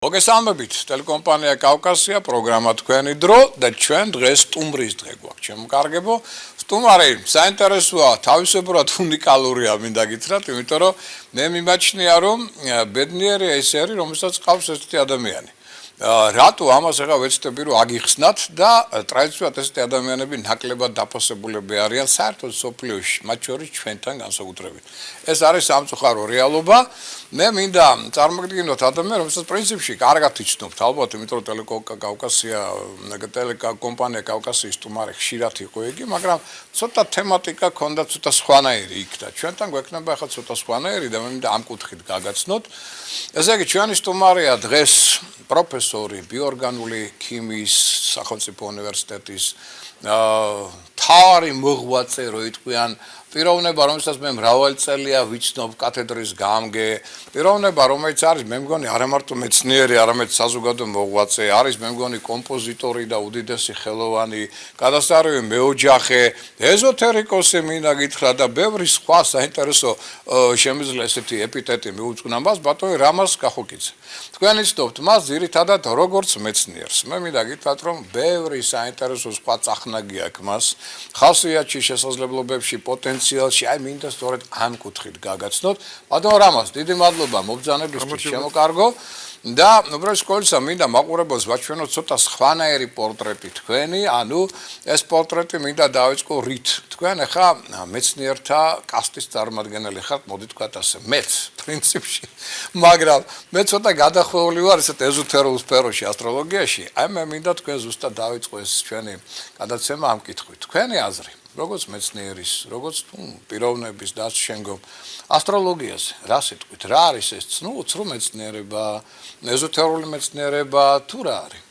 მოგესალმებით, ტელეკომპანია კავკასია, პროგრამა თქვენი დრო და ჩვენ დღეს სტუმრის დღე გვაქვს. ჩემკარგებო, სტუმარი საინტერესოა, თავისებურად უნიკალურია, მინდა გითხრათ, იმიტომ რომ მე მიმაჩნია, რომ ბედნიერია ეს არის, რომელსაც ყავს ესეთი ადამიანი. Რატო ამას ახლა ვეცდები რომ აგიხსნათ და ტრადიციულად ესეთი ადამიანები ნაკლებად დაფასებულები არიან საერთოდ სოფლიოში, მათ შორის ჩვენთან განსაკუთრებით. ეს არის სამწუხარო რეალობა. მე მინდა წარმოგიდგინოთ ადამიანს, რომელსაც პრინციპში კარგად იცნობთ, ალბათ, იმიტომ რომ ტელეკომპანია კავკასიის სტუმარი ხშირად იყო იგი, მაგრამ ცოტა თემატიკა ქონდა ცოტა სხვანაირი იქ და ჩვენთან გვექნება ახლა ცოტა სხვანაირი და მე მინდა ამ კუთხით გაგაცნოთ. ესე იგი, ჩვენი სტუმარია დღეს პროფესორი ბიორგანული ქიმიის სახელმწიფო უნივერსიტეტის თავარი მოღვაწე რო იტყვიან პიროვნება რომელსაც მე მრავალი წელია ვიცნობ კათედრის გამგე პიროვნება რომელიც არის მე მგონი არა მარტო მეცნიერი არამედ საზოგადო მოღვაწე არის მე მგონი კომპოზიტორი და უდიდესი ხელოვანი გადასარევი მეოჯახე ეზოთერიკოსი მინდა გითხრა და ბევრი სხვა საინტერესო შემიძლია ესეთი ეპიტეტი მიუძღვნა მას ბატონი რამას კახოკიძე თქვენ იცნობთ მას ძირითადად როგორც მეცნიერს მე მინდა გითხრათ რომ ბევრი საინტერესო სხვა წახნაგი აქვს მას ხასიათში შესაძლებლობებში პოტენციალში აი მინდა სწორედ ამ კუთხით გაგაცნოთ ბატონო რამას დიდი მადლობა მობრძანებისთვის შემოკარგო და უბრალოდ სკოლისა მინდა მაყურებელს ვაჩვენოთ ცოტა სხვანაირი პორტრეტი თქვენი ანუ ეს პორტრეტი მინდა დავიწყო რით თქვენ ახლა მეცნიერთა კასტის წარმომადგენელი ხართ მოდი თქვათ ასე მეც პრინციპში მაგრამ მე ცოტა გადახვეული ვარ ესეთ ეზოთერულ სფეროში ასტროლოგიაში აი მე მინდა თქვენ ზუსტად დავიწყო ეს ჩვენი გადაცემა ამ კითხვით თქვენი აზრი როგორც მეცნიერის როგორც პიროვნების და შემდგომ ასტროლოგიაზე რა სიტყვით რა არის ეს ცრუ მეცნიერება ეზოთერული მეცნიერება თუ რა არის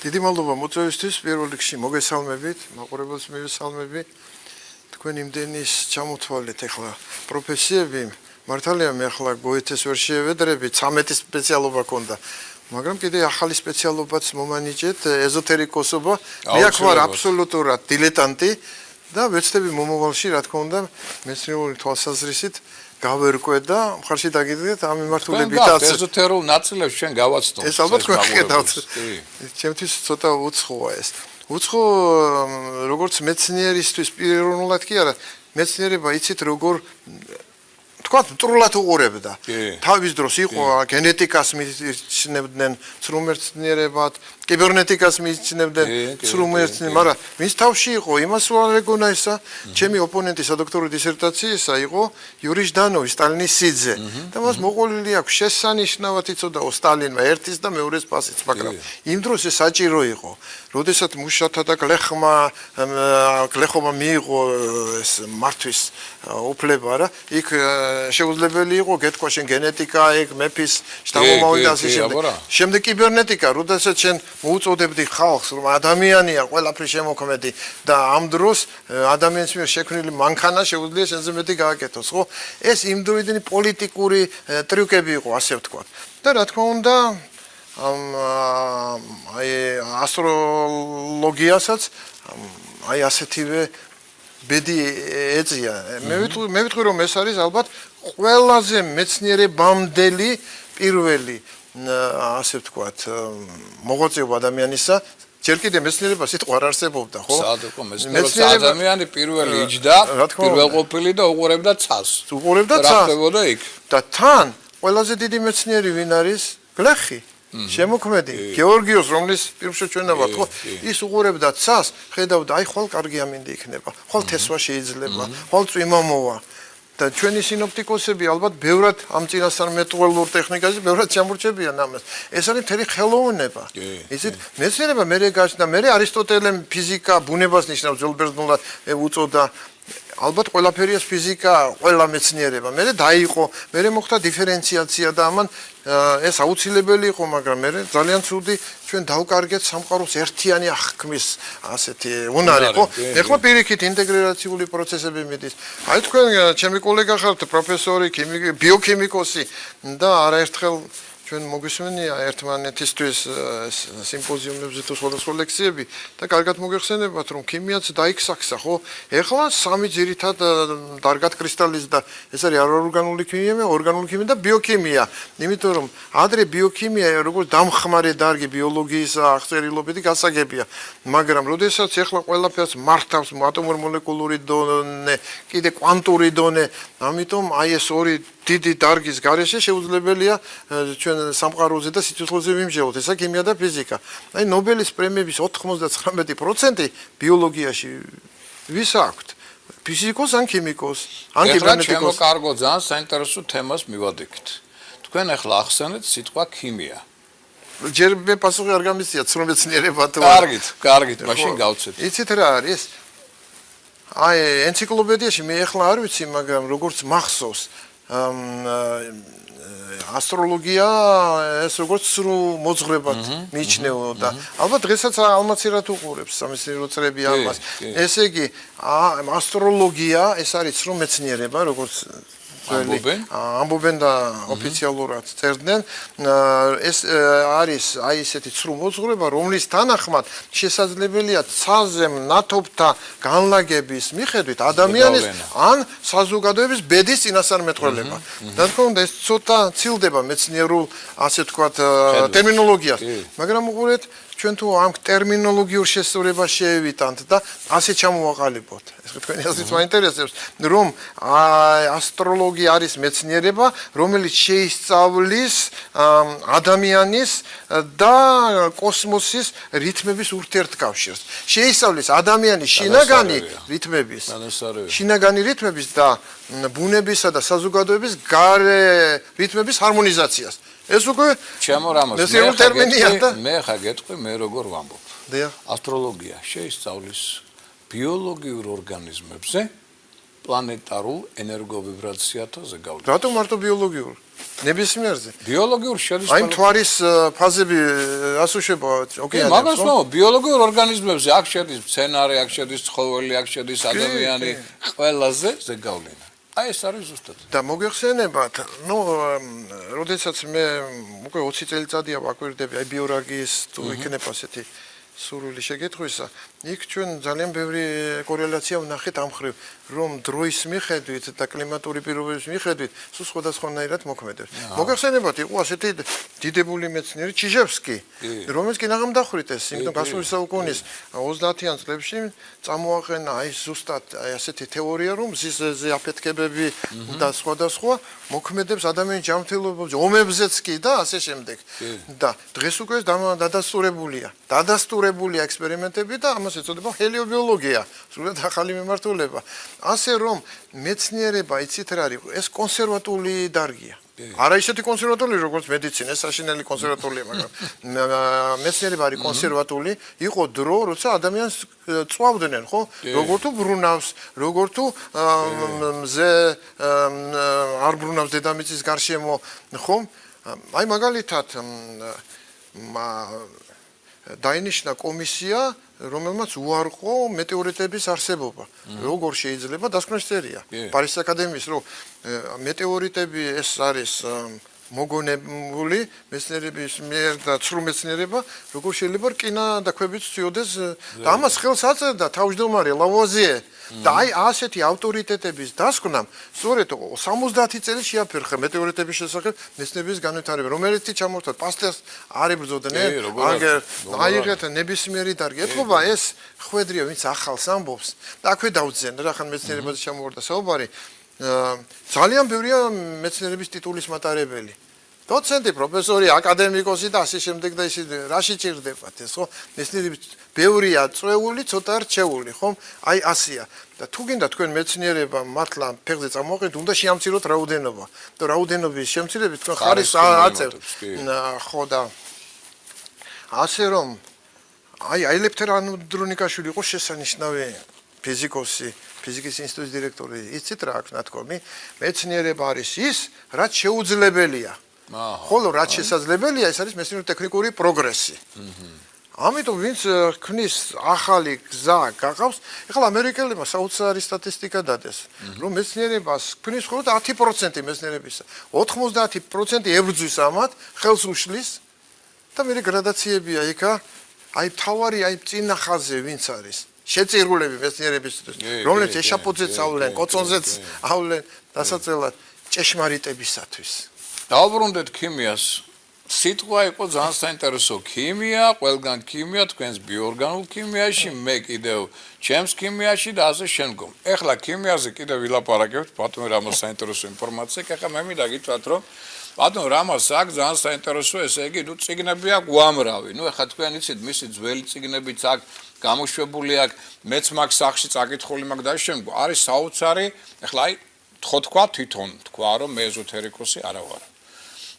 დიდი მადლობა მოწვევისთვის პირველ რიგში მოგესალმებით მაყურებელს მივესალმები თქვენ იმდენის ჩამოთვალეთ ახლა პროფესიები მართალია მე ახლა გოეთეს ვერ შევედრები 13 სპეციალობა ქონდა მაგრამ კიდე ახალი სპეციალობაც მომანიჭეთ ეზოთერიკოსობა მე აქ ვარ აბსოლუტურად დილეტანტი და ვეცდები მომავალში რა თქმა უნდა მეცნიერული თვალსაზრისით გავერკვე და მხარში დაგიდგეთ ამ მიმართულებითაც ეზოთერულ ნაწილებს ჩვენ გავაცნოთ ეს ალბათ გქონდათ ჩემთვის ცოტა უცხოა ეს უცხო როგორც მეცნიერისთვის პიროვნულად კი არა მეცნიერება იცით როგორ თქვა მტრულად უყურებდა თავის დროს იყო გენეტიკას მიიჩნევდნენ ცრუმეცნიერებად კიბერნეტიკას მიიჩნევდნენ ცრუმეცნიერებად მაგრამ მის თავში იყო იმას ვარეგონა ისა ჩემი ოპონენტი სადოქტორო დისერტაციისა იყო იური ჟდანოვი სტალინის სიძე და მას მოყოლილი აქვს შესანიშნავად იცოდაო სტალინმა ერთის და მეორეს პასიც მაგრამ იმ დროს ეს საჭირო იყო როდესაც მუშათა და გლეხობა მიიღო ეს მართვის უფლება რა იქ შეუძლებელი იყო გეთქვა შენ გენეტიკა ეგ მეფის შთამომავალი და ასე შემდეგ კიბერნეტიკა როდესაც შენ მოუწოდებდი ხალხს რომ ადამიანია ყველაფრის შემოქმედი და ამ დროს ადამიანის მიერ შექმნილი მანქანა შეუძლია შენზე მეტი გააკეთოს ხო ეს იმ დროიდანი პოლიტიკური ტრიუკები იყო ასე ვთქვათ და რა თქმა უნდა აი ასტროლოგიასაც აი ასეთივე ბედი ეწია მე ვიტყვი რომ ეს არის ალბათ ყველაზე მეცნიერებამდელი პირველი ასე ვთქვათ მოღვაწეობა ადამიანისა ჯერ კიდე მეცნიერება სიტყვა არ არსებობდა ხო სადღა მეცნიერება ადამიანი პირველი იჯდა პირველყოფილი და უყურებდა ცას რა ხდებოდა იქ და თან ყველაზე დიდი მეცნიერი ვინ არის გლეხი შემოქმედი გეორგიოს რომლის პირშო ჩვენ ვართ ხო ის უყურებდა ცას ხედავდა აი ხვალ კარგი ამინდი იქნება ხვალ თესვა შეიძლება ხვალ წვიმა მოვა და ჩვენი სინოპტიკოსები ალბათ ბევრად ამ წინასწარმეტყველურ ტექნიკაზე ბევრად ჩამორჩებიან ამას ეს არის მთელი ხელოვნება იცით მეცნიერება მე გაჩნდა მე არისტოტელემ ფიზიკა ბუნებას ნიშნავს ძველბერძნულად უწოდა ალბათ ყველაფერია ფიზიკა ყველა მეცნიერება მე დაიყო მე მოხდა დიფერენციაცია და ამან ეს აუცილებელი იყო მაგრამ მე ძალიან ცუდი ჩვენ დავკარგეთ სამყაროს ერთიანი აღქმის ასეთი უნარი ხო ეხლა პირიქით ინტეგრაციული პროცესები მიდის აი თქვენ ჩემი კოლეგა ხართ პროფესორი ბიოქიმიკოსი და არაერთხელ ჩვენ მოგვისმენია ერთმანეთისთვის სიმპოზიუმებზე თუ სხვადასხვა ლექციები და კარგად მოგეხსენებათ რომ ქიმიაც დაიქსახსა ხო ეხლა სამი ძირითად დარგად კრისტალიზდა ეს არის არორგანული ქიმია, ორგანული ქიმია და ბიოქიმია იმიტომ რომ ადრე ბიოქიმია როგორც დამხმარე დარგი ბიოლოგიის აღწერილობითი გასაგებია მაგრამ როდესაც ეხლა ყველაფერს მართავს ატომურ-მოლეკულური დონე კიდე კვანტური დონე ამიტომ აი ეს ორი დიდი დარგის გარეშე შეუძლებელია ჩვენ სამყაროზე და სიცოცხლეზე ვიმსჯელოთ ესა ქიმია და ფიზიკა აი ნობელის პრემიების 99% ბიოლოგიაში ვის აქვთ ფიზიკოს ან ქიმიკოს ან კიბერნეტიკოს ეხლა კარგო ძალიან საინტერესო თემას მივადგეთ თქვენ ახლა ახსენეთ სიტყვა ქიმია ჯერ მე პასუხი არ გამისცია ცნობეცნიერება თუ კარგით მაშინ გავცეთ იცით რა არის აი ენციკლოპედიაში მე ახლა არ ვიცი მაგრამ როგორც მახსოვს ასტროლოგია ეს როგორც სრულ მოძღვრებად მიიჩნეოდა. ალბათ დღესაც ალმაცირად უყურებს სამეცნიერო წრეები ამას. ესე იგი ასტროლოგია ეს არის სრულ მეცნიერება როგორც ამბობენ და ოფიციალურად წერდნენ ეს არის აი ესეთი სრულ მოძღვრება რომლის თანახმად შესაძლებელია ცალზე ნათობთა განლაგების მიხედვით ადამიანის ან საზოგადოების ბედის წინასწარმეტყველება. და თქო უნდა ეს ცოტა ცილდება მეცნიერულ ასე ვთქვათ ტერმინოლოგიას. მაგრამ უყურეთ ჩვენ თუ ამ ტერმინოლოგიურ შესწავლებას შევიტანთ და ასე ჩამოვაყალიბოთ. ეს თქვენი აზრით მაინტერესებს, რომ ასტროლოგია არის მეცნიერება, რომელიც შეისწავლის ადამიანის და კოსმოსის რითმების ურთიერთკავშირს. შეისწავლის ადამიანის შინაგანი რითმების და ბუნებისა და საზოგადოების გარე რითმების ჰარმონიზაციას. ეს უკვე ჩემო რამოს მე ხა გეტყვი მე როგორ ვამბობ ასტროლოგია შეისწავლის ბიოლოგიურ ორგანიზმებზე პლანეტარულ ენერგოვიბრაციათა ზეგავლენას რატომ მარტო ბიოლოგიურ ნებისმიერზე ბიოლოგიურ შედის აი მთვარის ფაზები ასუშება ოკეანეებს მაგას ნო ბიოლოგიურ ორგანიზმებზე აქ შედის მცენარე აქ შედის ცხოველი აქ შედის ადამიანი ყველაზე ზეგავლენა აი ეს არის ზუსტად. და მოგეხსენებათ, როდესაც მე უკვე 20 წელიწადია ვაკვირდები აი ბიორაგიის თუ იქნება ასეთი სურვილი შეკითხვისა, იქ ჩვენ ძალიან ბევრი კორელაცია ვნახეთ ამ ხრივ, რომ დროის მიხედვით და კლიმატური პირობების მიხედვით სულ სხვადასხვანაირად მოქმედებს. მოგეხსენებათ, იყო ასეთი დიდებული მეცნიერი ჩიჟევსკი, რომელიც კი ნაღამ დახვრიტეს, იმიტომ გასული საუკუნის 30-იან წლებში წამოაყენა აი ზუსტად აი ასეთი თეორია, რომ მზის აფეთქებები და სხვადასხვა მოქმედებს ადამიანის ჯანმრთელობაზე, ომებზეც კი და ასე შემდეგ. და დღეს უკვე დადასტურებულია ექსპერიმენტები და ამას ეწოდება ჰელიობიოლოგია, სრულად ახალი მიმართულება. ასე რომ მეცნიერება იცით რა არის, ეს კონსერვატული დარგია. არა ისეთი კონსერვატული, როგორც მედიცინა, ეს საშინელი კონსერვატულია, მაგრამ მეცნიერება არის კონსერვატული, იყო დრო, როცა ადამიანს წვავდნენ, ხო? როგორ თუ ბრუნავს, როგორ თუ მზე არ ბრუნავს დედამიწის გარშემო, ხო? აი მაგალითად დაინიშნა კომისია, რომელმაც უარყო მეტეორიტების არსებობა. როგორ შეიძლება დასკვნესწერია პარიზის აკადემიის, რომ მეტეორიტები ეს არის მოგონებული მეცნიერების მიერ და ცრუ მეცნიერება, როგორ შეიძლება რკინა და ქვებით ცვიოდეს და ამას ხელს აწერდა თავმჯდომარე ლავუაზიე. და აი ასეთი ავტორიტეტების დასკვნამ სწორედ 70 წელი შეაფერხა მეტეორიტების შესახებ მეცნიერების განვითარება, რომელიც ჩამორთვა პასტერს არ ებრძოდნენ, აგერ აიღეთ ნებისმიერი დარგი. ეთქობა ეს ხვედრია, ვინც ახალს ამბობს და აქვე დავძენ, რახან მეცნიერებაზე ჩამოვარდა საუბარი. ძალიან ბევრია მეცნიერების ტიტულის მატარებელი. დოცენტი, პროფესორი, აკადემიკოსი და ასე შემდეგ და ისე რაში ჭირდებათ ეს, ხო? მეცნიერების ბევრია წვეული, ცოტა რჩეული, ხო? აი ასეა. და თუ გინდა თქვენ მეცნიერება მართლა ფეხზე წამოაყენთ, უნდა შეამციროთ რაოდენობა. და რაოდენობის შემცირებით თქვენ ხარისხს აწევთ. ხო და ასე რომ აი ელეფთერ ანდრონიკაშვილი იყო შესანიშნავი ფიზიკოსი, ფიზიკის ინსტიტუტის დირექტორი. იცით რა აქვს ნათქვამი? მეცნიერება არის ის, რაც შეუძლებელია. ხოლო რაც შესაძლებელია, ეს არის მეცნიერული ტექნიკური პროგრესი. ამიტომ ვინც ქმნის ახალი გზა გახავს, ეხლა ამერიკელებმა საოცარი სტატისტიკა დადეს, რომ მეცნიერებას ქმნის მხოლოდ 10% მეცნიერებისა. 90% ებრძვის ამათ, ხელს უშლის და მე გრადაციებია იქა, აი თავარი აი წინა ხაზზე ვინც არის. შეწირულები მეცნიერებისთვის, რომლებიც ეშაპოძეც ავლენ, კოცონზეც ავლენ დასაწელად ჭეშმარიტებისათვის. დავბრუნდეთ ქიმიას. სიტყვა იყო ძალიან საინტერესო ქიმია, ყველგან ქიმია, თქვენს ბიორგანულ ქიმიაში, მე კიდევ ჩემს ქიმიაში და ასე შემდგომ. ეხლა ქიმიაზე კიდევ ვილაპარაკებთ, ბატონო რამოს საინტერესო ინფორმაცია, ეხლა მე მინდა გითხრათ, რომ ბატონო რამოს აქ ძალიან საინტერესო, ესე იგი, ნუ წიგნები აქვს უამრავი. ნუ ეხლა თქვენ იცით, მისი ძველი წიგნებიც აქვს გამოშვებული აქ, მეც მაგ სახში წაკითხული მაგ და შემდგომ. არის საოცარი, ეხლა აი თქვა თვითონ თქვა, რომ მე ეზოთერიკოსი არა ვარ.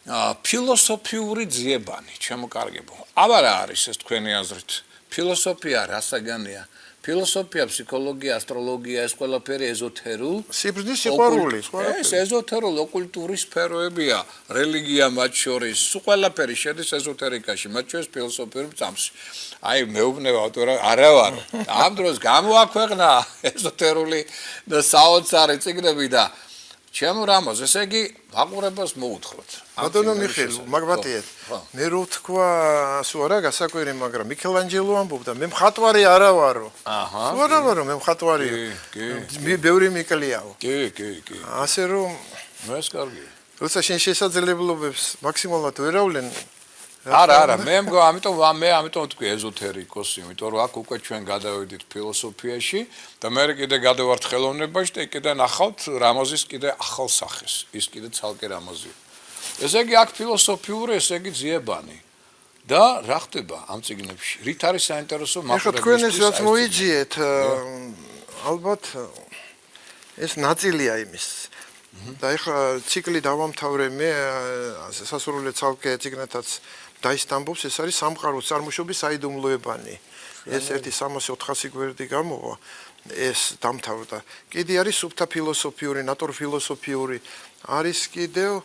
ფილოსოფიური ძიებანი, ჩემოკარგებო. აბა რა არის ეს თქვენი აზრით? ფილოსოფია რა საგანია? ფილოსოფია, ფსიქოლოგია, ასტროლოგია, ეს ყველაფერი ეზოთერულ. სიბრძნის სიყვარული, ეს ეზოთერულ ოკულტური სფეროებია, რელიგია მათ შორის, სულ ყველაფერი შედის ეზოთერიკაში, მათ შორის ფილოსოფიურ წამსში. აი მეუბნება ავტორი არა ვარო. ამ დროს გამოაქვეყნა ეზოთერული და საოცარი წიგნები და ჩემო რამოს, ესე იგი, აყურებას მოუთხროთ. ბატონო მიხეილ, მაგბატიეთ. მე რო თქვა, სულ არა გასაკვირი, მაგრამ მიქელანჯელო ამბობდა, მე მხატვარი არა ვარო. აჰა. სულ არა ვარო, მე მხატვარია. კი. ბევრი მიკლიაო. კი. ასე რომ ეს კარგია. როცა შენ შესაძლებლობებს მაქსიმალურად ვერავლენ, არა, მე ამიტომ ვთქვი ეზოთერიკოსი, იმიტომ რომ აქ უკვე ჩვენ გადავედით ფილოსოფიაში და მე კიდე გადავართ ხელოვნებაში და კიდე ნახავთ რამაზის კიდე ახალ სახეს, ის კიდე ცალკე რამაზია. ესე იგი აქ ფილოსოფიური, ესე იგი ძიებანი. და რა ხდება ამ წიგნებში? რით არის საინტერესო მაყურებელს? ეხლა თქვენ ეს რაც მოიძიეთ, ალბათ ეს ნაწილია იმის. და ეხლა ციკლი დავამთავრე მე სასურველიად ცალკე წიგნათაც დაისტამბობს, ეს არის სამყაროს წარმოშობის საიდუმლოებანი. ეს 1-300-400 გვერდი გამოვა, ეს დამთავრდა. კიდე არის სუფთა ფილოსოფიური, ნატურფილოსოფიური, არის კიდევ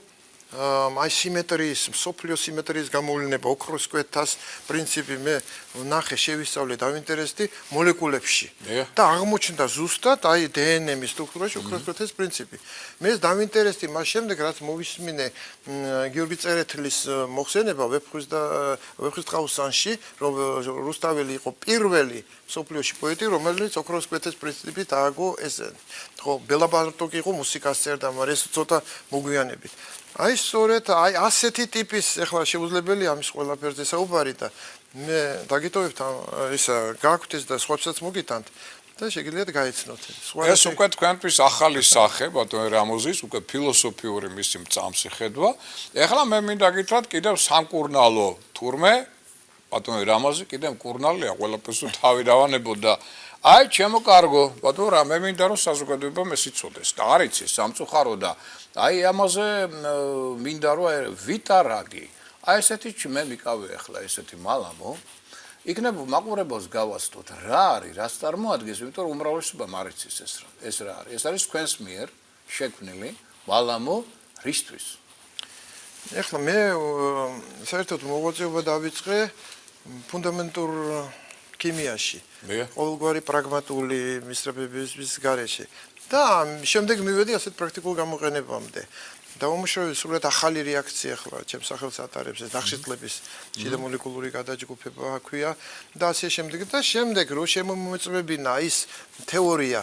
აი სიმეტრიის, სოფლიო სიმეტრიის გამოვლენა, ოქროს კვეთას პრინციპი მე ნახე, შევისწავლე, დავინტერესდი მოლეკულებში. და აღმოჩნდა ზუსტად აი დნმ-ის სტრუქტურაში ოქროს კვეთის პრინციპი. მე დავინტერესდი მას შემდეგ, რაც მოვისმინე გიორგი წერეთლის მოხსენება ვეფხვის ტყაოსანში, რომ რუსთაველი იყო პირველი სოფლიოში პოეტი, რომელიც ოქროს კვეთის პრინციპით ააგო ესე. ხო, ბელა ბარტოკი იყო მუსიკას წერდა, მაგრამ ეს ცოტა მოგვიანებით. აი სწორედ აი ასეთი ტიპის ეხლა შეუძლებელია ამის ყველაფერზე საუბარი და მე დაგიტოვებთ ისა გაქვთ და სხვებსაც მოგიტანთ და შეგიძლიათ გაიცნოთ. ეს უკვე თქვენთვის ახალი სახე, ბატონო რამოზის, უკვე ფილოსოფიური მისი წამსი ხედვა. ეხლა მე მინდა გითხრათ კიდევ სამკურნალო თურმე, ბატონო რამოზი კიდევ მკურნალია, ყველაფერს თავი დავანებო და აი ჩემო კარგო, ბატონო რა მე მინდა რომ საზოგადოებამ ეს იცოდეს და არ იცის სამწუხარო და აი ამაზე მინდა რომ ვიტარაგი. აი ესეთი მე მიკავე ახლა ესეთი მალამო. იქნებ მაყურებელს გავასწოთ რა არის, რას წარმოადგენს, იმიტომ რომ უმრავლესობამ არ იცის ეს რა არის. ეს არის თქვენს მიერ შექმნილი მალამო რისთვის? ეხლა მე საერთოდ მოღვაწეობა დავიწყე ფუნდამენტურ ქიმიაში. ყოველგვარი პრაგმატული მისწრაფების გარეშე. და შემდეგ მივედი ასეთ პრაქტიკულ გამოყენებამდე. დავამუშავე სულად ახალი რეაქცია ახლა ჩემს სახელს ატარებს ეს ნახშირწყლების შიდა მოლეკულური გადაჯგუფება აქვია და ასე შემდეგ და შემდეგ რო შემომეწმებინა ის თეორია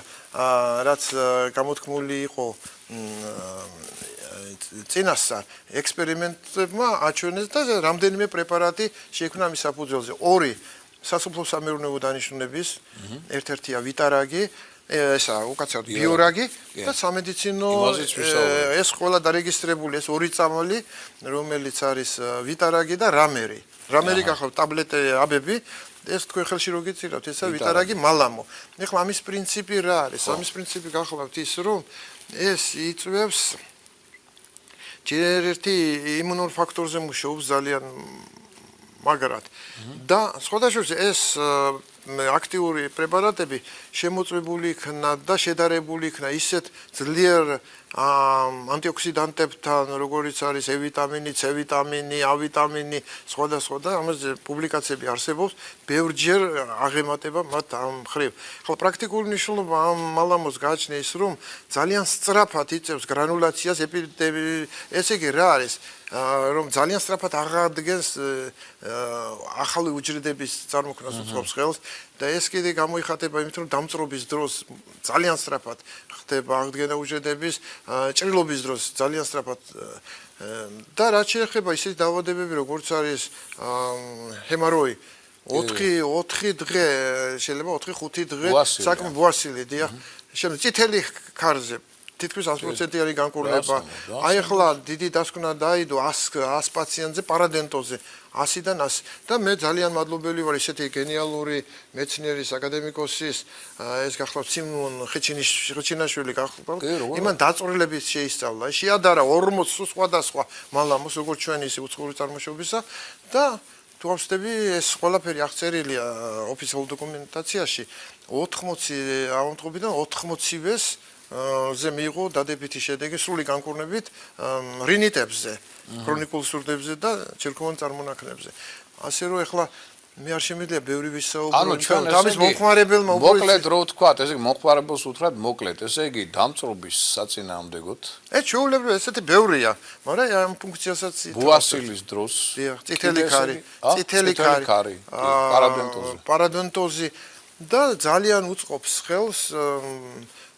რაც გამოთქმული იყო წინასწარ ექსპერიმენტებმა აჩვენეს და რამდენიმე პრეპარატი შეიქმნა მის საფუძველზე. ორი სასოფლო სამეურნეო დანიშნულების ერთ-ერთია ვიტარაგი ესა უკაცრავად ბიორაგი და სამედიცინო ეს ყველა დარეგისტრებული ეს ორი წამალი რომელიც არის ვიტარაგი და რამერი. რამერი გახავთ ტაბლეტე აბები ეს თქვენ ხელში რო გიწირავთ ესა ვიტარაგი მალამო. ეხლა ამის პრინციპი რა არის? ამის პრინციპი გახლავთ ის რომ ეს იწვევს ჯერერთი იმუნურ ფაქტორზე მუშაობს ძალიან მაგრად და სხვადასხვა ეს აქტიური პრეპარატები შემოწმებული იქნა და შედარებული იქნა ისეთ ძლიერ ანტიოქსიდანტებთან, როგორიც არის E ვიტამინი, C ვიტამინი, A ვიტამინი, სხვადასხვა და ამაზე პუბლიკაციები არსებობს, ბევრჯერ აღემატება მათ ამ მხრივ. ხო, პრაქტიკული მნიშვნელობა ამ მალამოს გააჩნია ის, რომ ძალიან სწრაფად იწევს გრანულაციას ესე იგი რა არის? რომ ძალიან სწრაფად აღადგენს ახალი უჯრედების წარმოქმნას უწყობს ხელს და ეს კიდე გამოიხატება იმით, რომ დამწრობის დროს ძალიან სწრაფად ხდება აღდგენა უჯრედების, ჭრილობის დროს ძალიან სწრაფად და რაც შეეხება ისეთი დაავადებები, როგორც არის ჰემოროი 4 დღე, შეიძლება 4-5 დღე საქმე ბუასილი, დიახ. შემდგომ წითელი ქარზე თითქმის 100%-იანი განკურნება. აი ახლა დიდი დასკვნა დაიდო 100 პაციენტზე პარადენტოზე 100-დან 100 და მე ძალიან მადლობელი ვარ ისეთი გენიალური მეცნიერის აკადემიკოსის ეს გახლავთ სიმონ ხეჩინაშვილი გახლავთ იმან დაწვრილებით შეისწავლა შეადარა 40 სხვადასხვა მალამოს როგორც ჩვენ ისე უცხოური წარმოშობისა და თუ ავსდები ეს ყველაფერი აღწერილია ოფიციალურ დოკუმენტაციაში 80 ავამტყობიდან 80-ვეს ზე მიიღო დადებითი შედეგი სრული განკურნებით რინიტებზე, ქრონიკულ სურდებზე და ჩირქოვან წარმონაქმნებზე. ასე რომ ეხლა მე არ შემიძლია ბევრი ვისაუბრო, ამის მომხმარებელმა მოკლედ რო ვთქვათ, ესე იგი მომხმარებელს უთხრათ მოკლედ, ესე იგი დამწრობის საწინააღმდეგოდ. ჩვეულებრივ ესეთი ბევრია, მაგრამ ამ ფუნქციასაც ბუასილის დროს, წითელი ქარი, პარადენტოზი და ძალიან უწყობს ხელს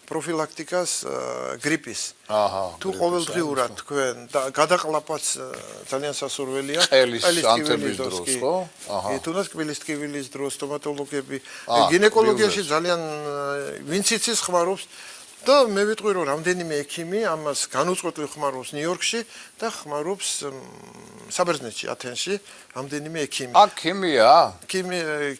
პროფილაქტიკას გრიპის. თუ ყოველდღიურად თქვენ გადაყლაპაც ძალიან სასურველია ყელის ანთების დროს, ხო? თუნდაც კბილის ტკივილის დროს სტომატოლოგები, გინეკოლოგიაში ძალიან ვინც იცის ხმარობს და მე ვიტყვი რომ რამდენიმე ექიმი ამას განუწყვეტლივ ხმარობს ნიუ-იორკში და ხმარობს საბერძნეთში, ათენში, რამდენიმე ექიმი. აქ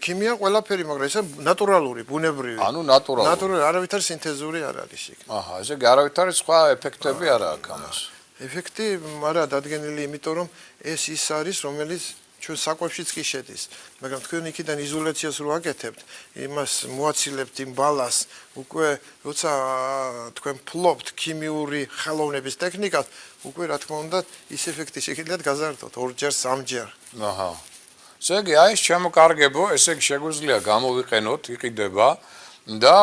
ქიმია ყველაფერი, მაგრამ ეს ნატურალური, ბუნებრივი. ანუ ნატურალური. არავითარი სინთეზური არ არის იქ. ესე იგი არავითარი სხვა ეფექტები არ აქვს ამას. ეფექტი არა დადგენილი, იმიტომ რომ ეს ის არის, რომელიც ჩვენ საკვებშიც კი შედის, მაგრამ თქვენ იქიდან იზოლაციას რო აკეთებთ, იმას მოაცილებთ იმ ბალას, უკვე როცა თქვენ ფლობთ ქიმიური ხელოვნების ტექნიკას, უკვე რა თქმა უნდა, ის ეფექტი შეგიძლიათ გაზარდოთ 2-ჯერ, 3-ჯერ. ესე იგი, აი ეს შემოკარგებო, ესე იგი შეგვიძლია გამოვიყენოთ, იყიდება და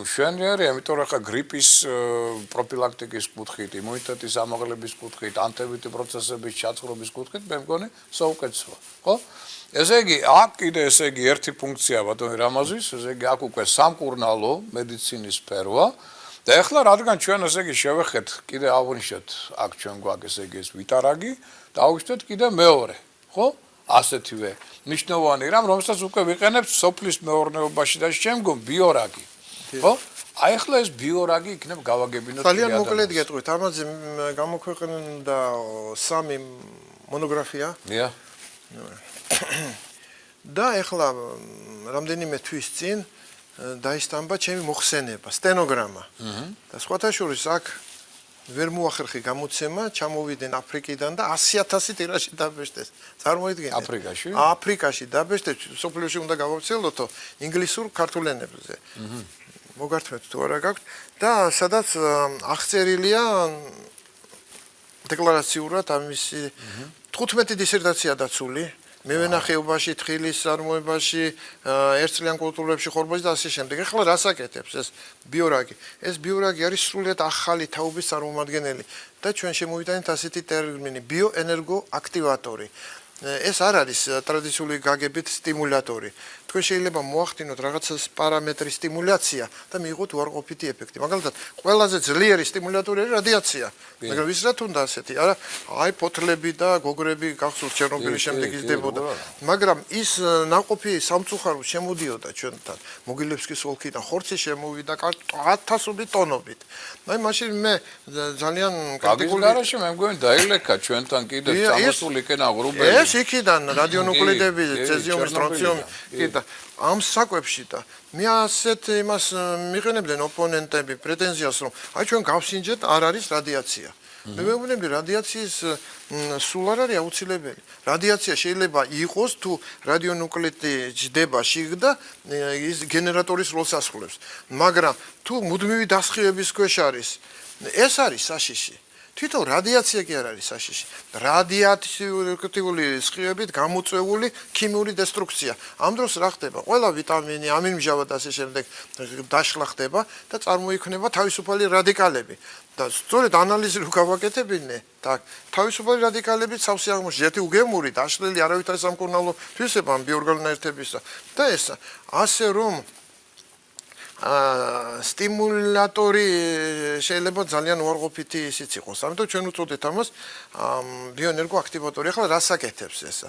შვენიერია, იმიტომ რომ ხა გრიპის პროფილაქტიკის კუთხით, იმუნიტეტის ამაღლების კუთხით, ანტივირუსული პროცესების ჩაწყრობის კუთხით, მე მგონი, საუკეთესოა, ხო? ესე იგი, აქ კიდე ესე იგი ერთი ფუნქცია ბატონი რამაზის, ესე იგი აქ უკვე სამკურნალო მედიცინის სფეროა და ეხლა რადგან ჩვენ ესე იგი შევეხეთ, კიდე აღვნიშნეთ, აქ ჩვენ გვაქვს ესე იგი ეს ვიტარაგი და აღვნიშნეთ კიდე მეორე, ხო? ასეთივე ნიშნავანი რამ, რომელსაც უკვე ვიყენებთ სოფლის მეურნეობაში და შემდგომ ბიორაგი. ხო? აი ახლა ეს ბიორაგი იქნებ გავაგებინოთ. ძალიან მოკლედ გეტყვით, ამაზე გამოქვეყნდა 3 მონოგრაფია. დიახ. და ახლა რამდენიმე თვის წინ დაისტამბა ჩემი მოხსენება, სტენოგრამა. და სხვათა შორის აქ ვერ მოახერხე გამოცემა, ჩამოვიდნენ აფრიკიდან და 100,000 ტირაჟი დაბეჭდეს. წარმოიდგინეთ. აფრიკაში? აფრიკაში დაბეჭდეს, სოფლიოში უნდა გავავრცელოთო ინგლისურ ქართულ ენებზე. მოგართმევთ თუ არა გაქვთ და სადაც აღწერილია დეკლარაციურად ამისი 15 დისერტაცია დაცული. მევენახეობაში, თხილის წარმოებაში, ერთწლიან კულტურებში ხორბალში და ასე შემდეგ. ეხლა რას აკეთებს ეს ბიორაგი? ეს ბიორაგი არის სრულიად ახალი თაობის წარმომადგენელი და ჩვენ შემოვიტანეთ ასეთი ტერმინი ბიოენერგოაქტივატორი. ეს არ არის ტრადიციული გაგებით სტიმულატორი. თქვენ შეიძლება მოახდინოთ რაღაცა პარამეტრის სტიმულაცია და მიიღოთ უარყოფითი ეფექტი. მაგალითად, ყველაზე ძლიერი სტიმულატორი არის რადიაცია. მაგრამ ვისრათ უნდა ასეთი? არა, აი ფოთლები და გოგრები გახსოვთ ჩერნობილის შემდეგ იზრდებოდა. მაგრამ ის ნაყოფი სამწუხაროდ შემოდიოდა ჩვენთან. მოგილევსკის ოლქიდან ხორცი შემოვიდა 1000 ტონობით. აი მაშინ მე ძალიან კრიტიკული გარშე მე მგონი დაილეკა ჩვენთან კიდევ წამოსული იქენ აღრუბელი. ეს იქიდან რადიონუკლიდები, ცეზიუმი, სტრონციუმი, კიდე ამ საკვებში და მე ასეთ იმას მიყენებდნენ ოპონენტები პრეტენზიას რომ აი ჩვენ გავსინჯეთ არ არის რადიაცია. მე მეგონები რადიაციის სულ არ არის აუცილებელი. რადიაცია შეიძლება იყოს თუ რადიონუკლიდი ჯდება შიგდა ის გენერატორის როლს ასრულებს. მაგრამ თუ მუდმივი დასხივების ქვეშ არის, ეს არის საშიში. თვითონ რადიაცია კი არ არის საშიში. რადიატიული სხივებით გამოწვეული ქიმიური დესტრუქცია. ამ დროს რა ხდება? ყველა ვიტამინი, ამინმჟავა და ასე შემდეგ დაშლა ხდება და წარმოიქმნება თავისუფალი რადიკალები. და სწორედ ანალიზი რო გავაკეთებინე, так, თავისუფალი რადიკალები სავსე აღმოჩნდა, ერთი უგემური დაშლილი არავითარი სამკურნალო თვისება ამ ბიორგანიზმებისა. და ეს ასე რომ სტიმულატორი შეიძლება ძალიან უარყოფითი ისიც იყოს. ამიტომ ჩვენ უწოდეთ ამას ბიოენერგო აქტივატორი. ახლა რას აკეთებს ეს?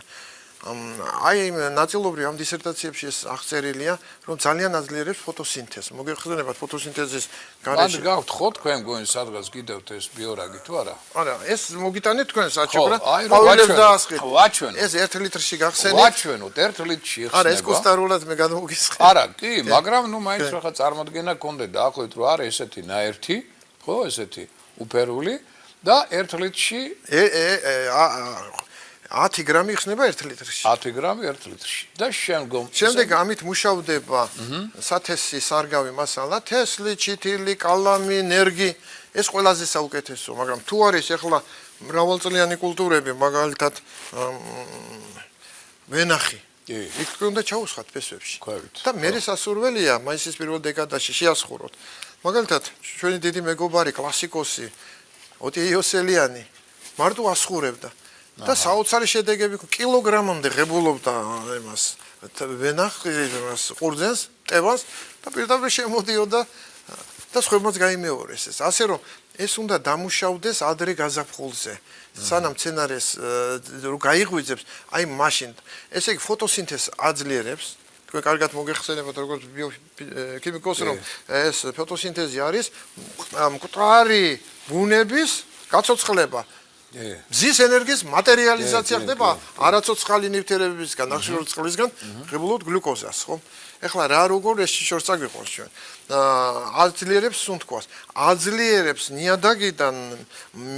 აი ნაწილობრივ ამ დისერტაციებში ეს აღწერილია, რომ ძალიან აძლიერებს ფოტოსინთეზს. მოგეხსენებათ ფოტოსინთეზის გარეშე. მანდ გაქვთ ხო თქვენ მგონი სადღაც გიდევთ ეს ბიორაგი თუ არა? არა, ეს მოგიტანეთ თქვენ საჩუქრა. ავილებს დაასხეთ. ვაჩვენოთ. ეს 1 litrში გახსენეთ. ვაჩვენოთ 1 litrში იხსნება. არა, ეს კუსტარულად მე გადმოგისხე. არა, კი, მაგრამ ნუ მაინც ხა წარმოდგენა გქონდეთ დაახლოებით რომ არის ესეთი ნაერთი, ხო, ესეთი უფერული და 1 litrში 10 გრამი იხსნება 1 litrში. 10 გრამი 1 litrში. და შემდეგ ამით მუშავდება სათესი სარგავი მასალა, თესლი, ჩითილი, კალამი, ნერგი, ეს ყველაზე საუკეთესო, მაგრამ თუ არის ახლა მრავალწლიანი კულტურები, მაგალითად ვენახი. იქ უნდა ჩაუსხათ ფესვებში. და მერე სასურველია მაისის პირველ დეკადაში შეასხუროთ. მაგალითად, ჩვენი დიდი მეგობარი კლასიკოსი ოტი იოსელიანი მარტო ასხურებდა. და საოცარი შედეგები კილოგრამამდე ღებულობდა იმას ვენახს ყურძენს ტევას და პირდაპირ შემოდიოდა და სხვებმოც გაიმეორეს ეს ასე რომ ეს უნდა დამუშავდეს ადრე გაზაფხულზე სანამ მცენარეს რო გაიღვიძებს აი მაშინ ესე იგი ფოტოსინთეზს აძლიერებს თქვენ კარგად მოგეხსენებათ როგორც ბიოქიმიკოსს რომ ეს ფოტოსინთეზი არის მკვდარი ბუნების გაცოცხლება მზის ენერგიის მატერიალიზაცია ხდება არაცოცხალი ნივთიერებებისგან, ნახშირორ წყლისგან, ღებულობთ გლუკოზას, ხო? ეხლა რა როგორ ეს შორს აგვიყვანს ჩვენ? აძლიერებს სუნთქვას, აძლიერებს ნიადაგიდან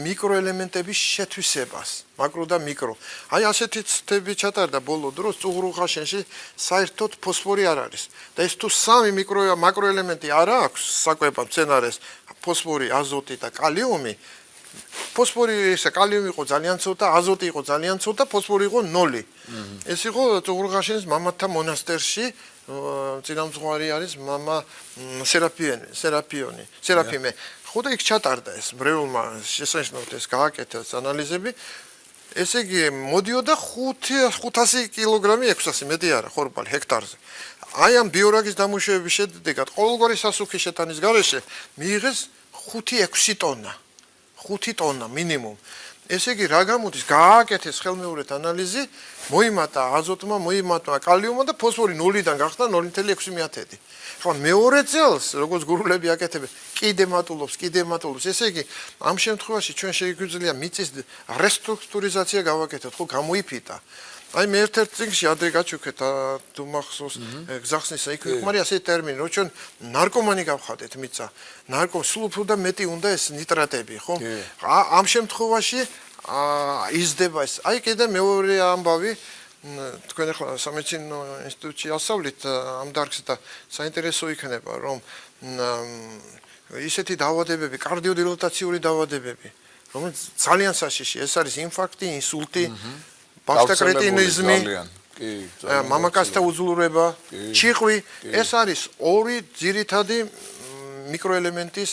მიკროელემენტების შეთვისებას, მაკრო და მიკრო. აი ასეთი ცდები ჩატარდა ბოლო დროს წუღრუხაშენში საერთოდ ფოსფორი არ არის. და ეს თუ სამი მაკროელემენტი არ აქვს საკვებად მცენარეს, ფოსფორი, აზოტი და კალიუმი ფოსფორი ეს კალიუმი იყო ძალიან ცოტა, აზოტი იყო ძალიან ცოტა, ფოსფორი იყო 0. ეს იყო წუღრუხაშენის მამათა მონასტერში, წინამძღვარი არის მამა სერაფიმე. ხო და იქ ჩატარდა ეს მრევლმა შესანიშნავად ეს გააკეთა ანალიზები. ესე იგი მოდიოდა 500 კილოგრამი 600 მეტი არა, ხორბალი ჰექტარზე. აი ამ ბიორაგის დამუშავების შედეგად ყოველგვარი სასუქი შეტანის გარეშე მიიღეს 5-6 ტონა. 5 ტონა მინიმუმ. ესე იგი რა გამოდის? გააკეთეს ხელმეორედ ანალიზი, მოიმატა აზოტმა, მოიმატა კალიუმმა და ფოსფორი 0-დან გახდა 0.6. ხო, მეორე წელს, როგორც გურულები აკეთებენ, კიდე მატულობს. ესე იგი, ამ შემთხვევაში ჩვენ შეგვიძლია მიწის რესტრუქტურიზაცია გავაკეთოთ, ხო, გამოიფიტა. აი მე ერთ-ერთ წიგნში ადრე გაჩუქეთ თუ მახსოვს გზახსნისა იქ მარი ასე ტერმინი რომ ჩვენ ნარკომანი გავხადეთ მიწა სულ უფრო და მეტი უნდა ეს ნიტრატები ხო ამ შემთხვევაში იზრდება ეს აი კიდე მეორე ამბავი თქვენ ახლა სამედიცინო ინსტიტუტში ასავლით ამ დარგს და საინტერესო იქნება რომ ისეთი დაავადებები კარდიოდილატაციური დაავადებები რომელიც ძალიან საშიში ეს არის ინფარქტი ინსულტი ბაქტოკრეტინიზმი, მამაკაცთა უძლურება, ჩიყვი, ეს არის ორი ძირითადი მიკროელემენტის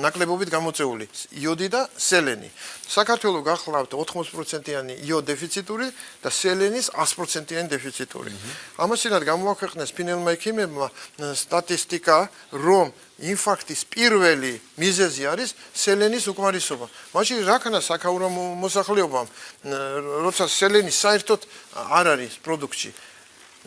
ნაკლებობით გამოწეული, იოდი და სელენი. საქართველოს გახლავთ 80%-იანი იოდ დეფიციტური და სელენის 100%-იანი დეფიციტური. ამასინად გამოაქვეყნეს ფინელმა ექიმებმა სტატისტიკა, რომ ინფარქტის პირველი მიზეზი არის სელენის უკმარისობა. მაშინ რა ქნა საქაურო მოსახლეობამ, როცა სელენი საერთოდ არ არის პროდუქტში,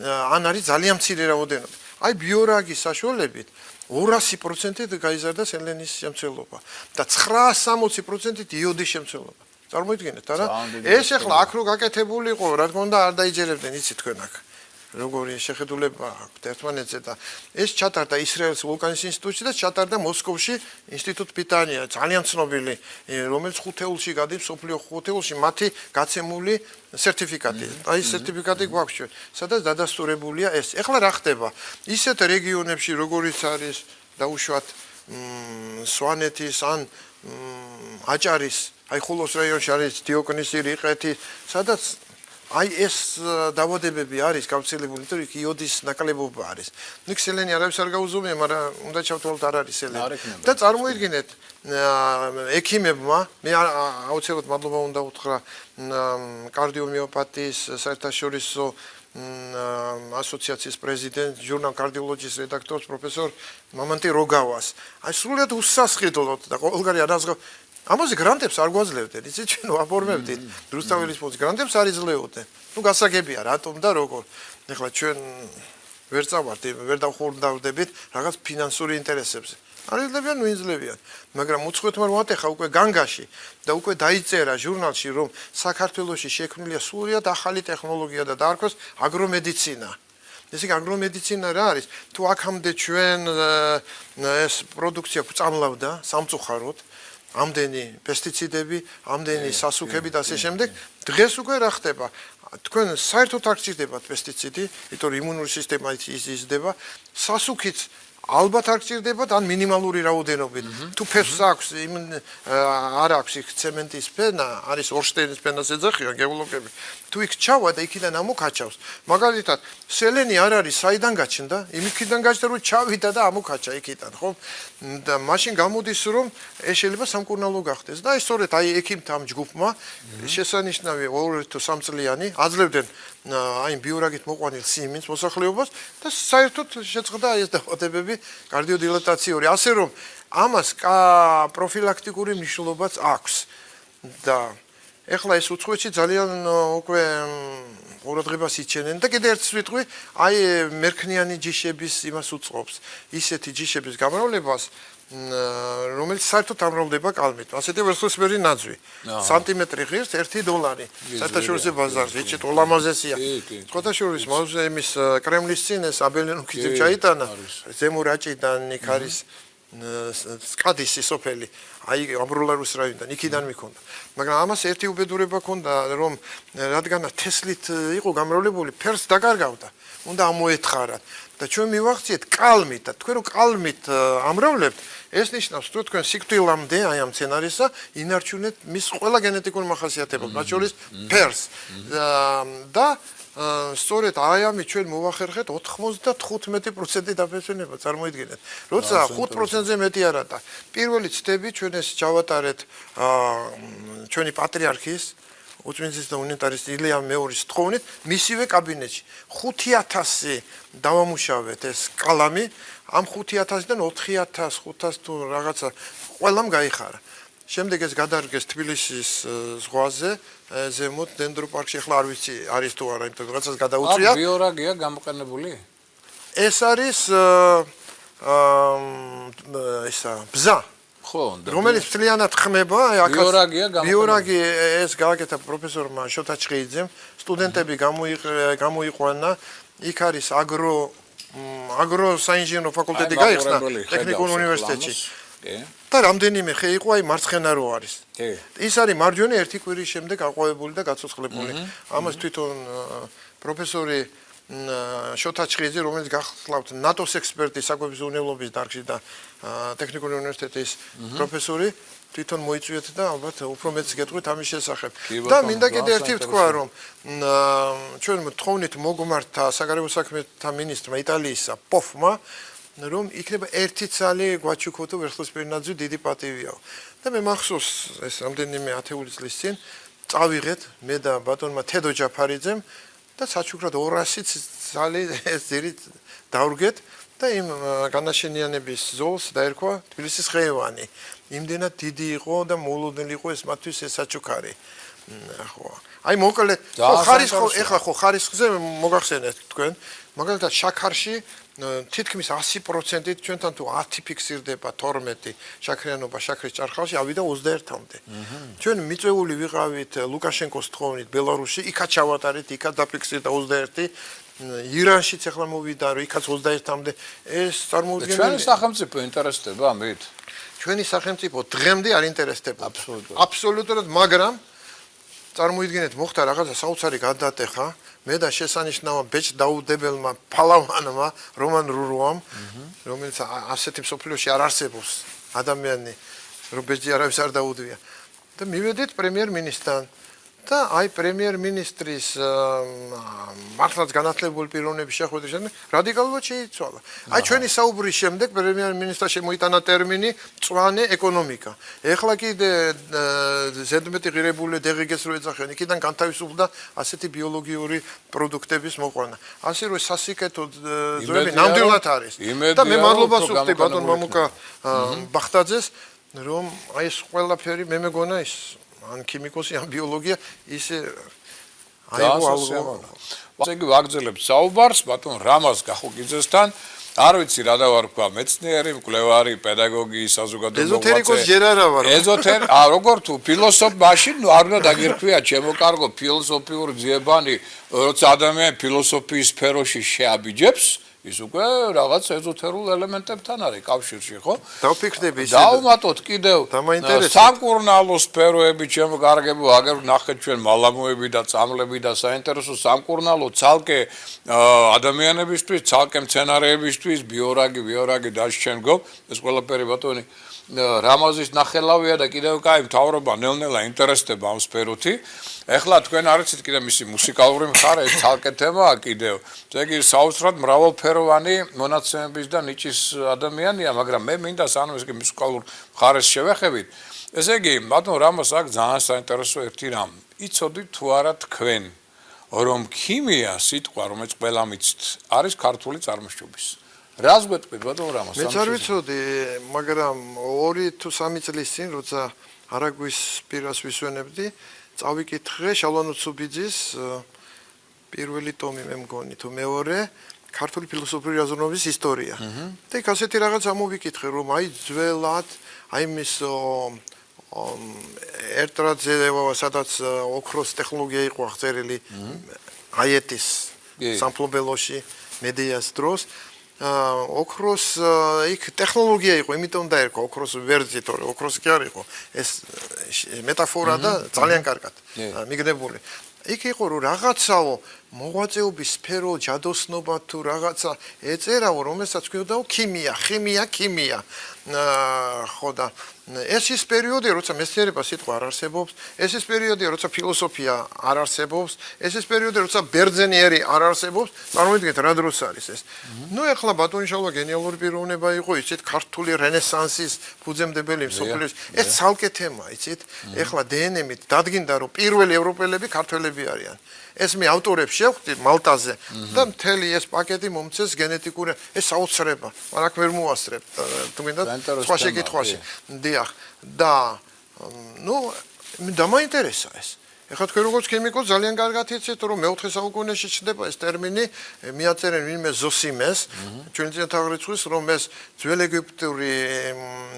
ან არის ძალიან მცირე რაოდენობით. აი ბიორაგის საშუალებით 200%-ით გაიზარდა სელენის შემცველობა და 960%-ით იოდის შემცველობა. წარმოიდგინეთ, არა? ეს ახლა აქ რო გაკეთებულიყო, რა თქმა უნდა, არ დაიჯერებდნენ, იცით თქვენ აქ. როგორი შეხედულება აქვთ ერთმანეთზე და ეს ჩატარდა ისრაელის ვულკანის ინსტიტუტში და ჩატარდა მოსკოვში ინსტიტუტ პიტანია ძალიან ცნობილი რომელიც ხუთეულში გადის სოფლიო ხუთეულში მათი გაცემული სერტიფიკატი აი სერტიფიკატი გვაქვს ჩვენ სადაც დადასტურებულია ეს ეხლა რა ხდება ისეთ რეგიონებში როგორიც არის დაუშვათ სვანეთის ან აჭარის აი ხულოს რაიონში არის დიოკნისი რიყეთი სადაც აი ეს დავადებები არის გავრცელებული თუ იქ იოდის ნაკლებობა არის ნუ სელენი არავის არ გაუზომია მაგრამ უნდა ჩავთვალოთ არ არის სელენი და წარმოიდგინეთ ექიმებმა მე აუცილებლად მადლობა უნდა უთხრა კარდიომიოპათიის საერთაშორისო ასოციაციის პრეზიდენტ ჟურნალ კარდიოლოგიის რედაქტორს პროფესორ მომანტი როგავას აი სრულიად უსასყიდლოდ და ყოველგვარი არაზღა ამაზე გრანტებს არ გვაძლევდნენ იცით ჩვენ ვაფორმებდით რუსთაველის ფონდის გრანტებს არ იძლეოდნენ ნუ გასაგებია რატომ და როგორ ეხლა ჩვენ ვერ წავართ ვერ დავხურდავდებით რაღაც ფინანსური ინტერესებზე არ იძლევიან ნუ იძლევიან მაგრამ უცხოეთმა რომ ატეხა უკვე განგაში და უკვე დაიწერა ჟურნალში რომ საქართველოში შექმნილია სრულიად ახალი ტექნოლოგია და დაარქვეს აგრომედიცინა ესე იგი აგრომედიცინა რა არის თუ აქამდე ჩვენ ეს პროდუქცია გვწამლავდა სამწუხაროდ ამდენი პესტიციდები, ამდენი სასუქები და ასე შემდეგ, დღეს უკვე რა ხდება? თქვენ საერთოდ არ გჭირდებათ პესტიციდი, იმიტომ რომ იმუნური სისტემა იზრდება, სასუქიც ალბათ არ გჭირდებათ ან მინიმალური რაოდენობით. თუ ფესვს აქვს, არ აქვს იქ ცემენტის ფენა, არის ორშტეინის ფენას ეძახიან გეოლოგები. თუ იქ ჩავა და იქიდან ამოქაჩავს. მაგალითად, სელენი არ არის საიდან გაჩნდა? იმიქიდან გაჩნდა რომ ჩავიდა და ამოქაჩა იქიდან, ხო? და მაშინ გამოდის რომ ეს შეიძლება სამკურნალო გახდეს. და ეს სწორედ აი ექიმთა ამ ჯგუფმა შესანიშნავი 2 თუ 3 წლიანი აძლევდნენ აი ბიორაგით მოყვანილ სიმინს მოსახლეობას და საერთოდ შეწყდა ეს დაავადებები კარდიოდილატაციური. ასე რომ ამას პროფილაქტიკური მნიშვნელობაც აქვს. და ეხლა ეს უცხოეთში ძალიან უკვე ყურადღებას იჩენენ და კიდევ ერთი სიტყვი აი მერქნიანი ჯიშების იმას უწყობს. ისეთი ჯიშების გამრავლებას რომელიც საერთოდ ამრავლდება კალმით. ასეთი ვერცხლისფერი ნაძვი. სანტიმეტრი ღირს $1. საერთაშორისო ბაზარზე. იცით, ულამაზესია. ხოთაშორის მავზეუმის კრემლის წინ ეს აბელენუკიძემ ჩაიტანა. ზემო რაჭიდან იქ არის სკადისი სოფელი. აი ამბროლარუს რაიონიდან იქიდან მიქონდა. მაგრამ ამას ერთი უბედურება ჰქონდა, რომ რადგან თესლით იყო გამრავლებული, ფერს დაკარგავდა. უნდა ამოეთხარათ. და ჩვენ მივახციეთ კალმით და თქვენ რომ კალმით ამრავლებთ ეს ნიშნავს რომ თქვენ სიკვდილამდე აი ამ სცენარისა ინარჩუნეთ მის ყველა გენეტიკურ მახასიათებლებს მათ შორის ფერს და სწორედ აი ამით ჩვენ მოვახერხეთ 95% დაფესვენება წარმოიდგინეთ როცა 5%-ზე მეტი არა და პირველი ცდები ჩვენ ეს ჩავატარეთ ჩვენი პატრიარქის უწმინდის და უნიტარისტ ილია მეორის თხოვნით მისივე კაბინეტში 5000 დავამუშავეთ ეს კალამი ამ 5000-დან 4500 თუ რაღაცა ყველამ გაიხარა შემდეგ ეს გადარგეს თბილისის ზღვაზე ზემოთ დენდროპარკში ახლა არ ვიცი არის თუ არა იმიტომ რაღაცას გადაუწია ბიორაგია გამოყენებული ეს არის ისა ბზა ხო, რომელიც მთლიანად ხმება, აი ბიორაგი ეს გააკეთა პროფესორმა შოთა ჩხეიძემ, სტუდენტები გამოიყვანა, იქ არის აგროსაინჟინრო ფაკულტეტი გაიხსნა ტექნიკურ უნივერსიტეტში. და რამდენიმე ხე იყო აი მარცხენა რო არის. ის არის მარჯვენა ერთი კვირის შემდეგ აყვავებული და გაცოცხლებული. ამას თვითონ პროფესორი შოთა ჩხეიძე, რომელიც გახლავთ ნატოს ექსპერტი საკვების უნელობის დარგში და ტექნიკური უნივერსიტეტის პროფესორი, თვითონ მოიწვიეთ და ალბათ უფრო მეც გეტყვით ამის შესახებ. და მინდა კიდევ ერთი ვთქვა, რომ ჩვენ თხოვნით მოგმართა საგარეო საქმეთა მინისტრმა იტალიისა პოფმა, რომ იქნება ერთი ცალი გვაჩუქოთ ვერცხლისფერი ნაძვი დიდი პატივიაო. და მე მახსოვს ეს რამდენიმე ათეული წლის წინ წავიღეთ მე და ბატონმა თედო ჯაფარიძემ და საჩუქრად 200 ცალი ეს ძირით დავრგეთ და იმ განაშენიანების ზოლს დაერქვა თბილისის ხეივანი. იმდენად დიდი იყო და მოულოდნელი იყო ეს მათთვის ეს საჩუქარი. ხო. აი მოკლედ ეხლა ხო ხარისხზე მოგახსენეთ თქვენ, მაგალითად შაქარში თითქმის 100%-ით ჩვენთან თუ 10 ფიქსირდება 12 შაქრიანობა შაქრის ჭარხალში ავიდა 21-მდე. ჩვენ მიწვეული ვიყავით ლუკაშენკოს თხოვნით ბელარუსში, იქაც ჩავატარეთ, იქაც დაფიქსირდა 21 ირანშიც ახლა მოვიდა, რომ იქაც 21-მდე ეს წარმოუდგენელი. ჩვენი სახელმწიფო ინტერესდება ამით? ჩვენი სახელმწიფო დღემდე არ ინტერესდება. აბსოლუტურად. აბსოლუტურად, მაგრამ წარმოიდგინეთ, მოხდა რაღაცა საოცარი გადატეხა, მე და შესანიშნავა ბეჭ დაუდებელმა ფალავანმა რომან რურუამ, რომელიც ასეთი მსოფლიოში არ არსებობს ადამიანი, რომ ბეჭი არავის არ დაუდვია. და მივედით პრემიერ-მინისტრთან და აი პრემიერ-მინისტრის მართლაც განათლებული პიროვნების შეხვედრის შემდეგ რადიკალურად შეიცვალა. აი ჩვენი საუბრის შემდეგ პრემიერ-მინისტრმა შემოიტანა ტერმინი მწვანე ეკონომიკა. ეხლა კიდე ზედმეტი ღირებული დღგ-ს რო ეძახიან, იქიდან განთავისუფლდა ასეთი ბიოლოგიური პროდუქტების მოყვანა. ასე რომ სასიკეთო ძველი ნამდვილად არის. და მე მადლობას ვუხდი ბატონ მამუკა ბახტაძეს, რომ აი ეს ყველაფერი მე მეგონა ის ან ქიმიკოსი ან ბიოლოგია ისე აიღო ალგო. ესე იგი ვაგრძელებთ საუბარს ბატონ რამაზ გახოკიძესთან. არ ვიცი რა დავარქვა, მეცნიერი, მკვლევარი, პედაგოგი, საზოგადო მოღვაწე. ეზოთერიკოს ჯერ არა ვარ. როგორ თუ ფილოსოფ მაშინ არ უნდა დაგირქვია ჩემო კარგო ფილოსოფიური ძიებანი, როცა ადამიანი ფილოსოფიის სფეროში შეაბიჯებს, ის უკვე რაღაც ეზოთერულ ელემენტებთან არის კავშირში, ხო? დავფიქრდები ისე. დავუმატოთ კიდევ დამაინტერესებს. სამკურნალო სფეროები, ჩემო კარგებო, აგერ ნახეთ ჩვენ მალამოები და წამლები და საინტერესო სამკურნალო ცალკე ადამიანებისთვის, ცალკე მცენარეებისთვის, ბიორაგი დასჩენგო, ეს ყველაფერი ბატონი რამაზის ნახელავია და კიდევ კაი მთავრობა ნელ-ნელა ინტერესდება ამ სფეროთი. ეხლა თქვენ არიცით კიდე მისი მუსიკალური მხარე, ეს ცალკე თემაა კიდევ. ესე იგი საოცრად მრავალფეროვანი მონაცემების და ნიჭის ადამიანია, მაგრამ მე მინდა სანამ ეს მუსიკალურ მხარეს შევეხებით. ესე იგი, ბატონ რამაზ აქ ძალიან საინტერესო ერთი რამ. იცოდით თუ არა თქვენ, რომ ქიმია სიტყვა, რომელიც ყველა მიცით, არის ქართული წარმოშობის. რას გვეტყვით ბატონ რამაზ? მეც არ ვიცოდი, მაგრამ 2 თუ 3 წლის წინ, როცა არაგვის პირას ვისვენებდი, წავიკითხე შალვა ნუცუბიძის პირველი ტომი მე მგონი თუ მეორე ქართული ფილოსოფიური აზროვნების ისტორია. და იქ ასეთი რაღაც ამოვიკითხე, რომ აი ძველად, აი მის ერტრაძე სადაც ოქროს ტექნოლოგია იყო აღწერილი აიეტის სამფლობელოში მედეას დროს ოქროს იქ ტექნოლოგია იყო, იმიტომ დაერქვა ოქროს ვერძი, თორე ოქროსი კი არ იყო. ეს მეტაფორა და ძალიან კარგად მიგნებული. იქ იყო რომ რაღაცაო მოღვაწეობის სფერო, ჯადოსნობა თუ რაღაცა ეწერაო, რომელსაც ქვიოდაო ქიმია, ქიმია. ხო და ეს ის პერიოდია, როცა მეცნიერება სიტყვა არ არსებობს, ეს ის პერიოდია, როცა ფილოსოფია არ არსებობს, ეს ის პერიოდია, როცა ბერძენიერი არ არსებობს, წარმოიდგინეთ რა დროს არის ეს. ნუ ეხლა ბატონი შალვა გენიალური პიროვნება იყო, იცით, ქართული რენესანსის ფუძემდებელი მსოფლიოში. ეს ცალკე თემაა, იცით? ეხლა დნმ-ით დადგინდა, რომ პირველი ევროპელები ქართველები არიან. ეს მე ავტორებს შევხვდი მალტაზე და მთელი ეს პაკეტი მომწეს გენეტიკური ეს საოცრება. მაგრამ აქ ვერ მოვასწრებ, თუ გინდათ სხვა შეკითხვაში. დიახ. და ნუ დამაინტერესა ეს. ეხლა თქვენ როგორც ქიმიკოსი ძალიან კარგად იცით, რომ მე-4 საუკუნეში ჩნდება ეს ტერმინი, მიაწერენ ვინმე ზოსიმეს, ჩვენ წინათაღრიცხვის, რომ ეს ძველ ეგვიპტური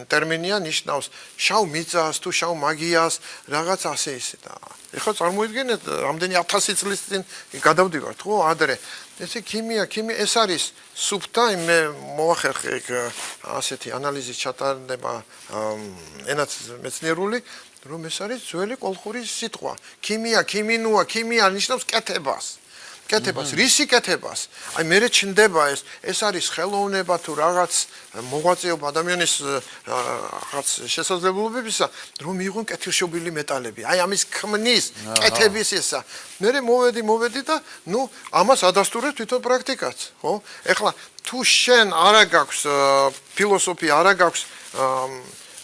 ტერმინია, ნიშნავს შავ მიწას თუ შავ მაგიას, რაღაც ასე ისე და ეხლა წარმოიდგინეთ, რამდენი 1000 წლის წინ გადავდივართ, ხო, ადრე. ესე ქიმია, ეს არის სუფთა, მე მოახერხე ასეთი ანალიზის ჩატარება ენაც მეცნიერული, რომ ეს არის ძველი კოლხური სიტყვა. ქიმინუა ნიშნავს კეთებას. რისი კეთებას? აი მე ჩნდება ეს არის ხელოვნება თუ რაღაც მოღვაწეობა ადამიანის რაღაც შესაძლებლობებისა, რომ მიიღონ კეთილშობილი მეტალები. აი ამის ქმნის კეთების ესა. მე მოვედი და ნუ ამას ადასტურებ თვითონ პრაქტიკაც, ხო? ეხლა თუ შენ არა გაქვს ფილოსოფია, არა გაქვს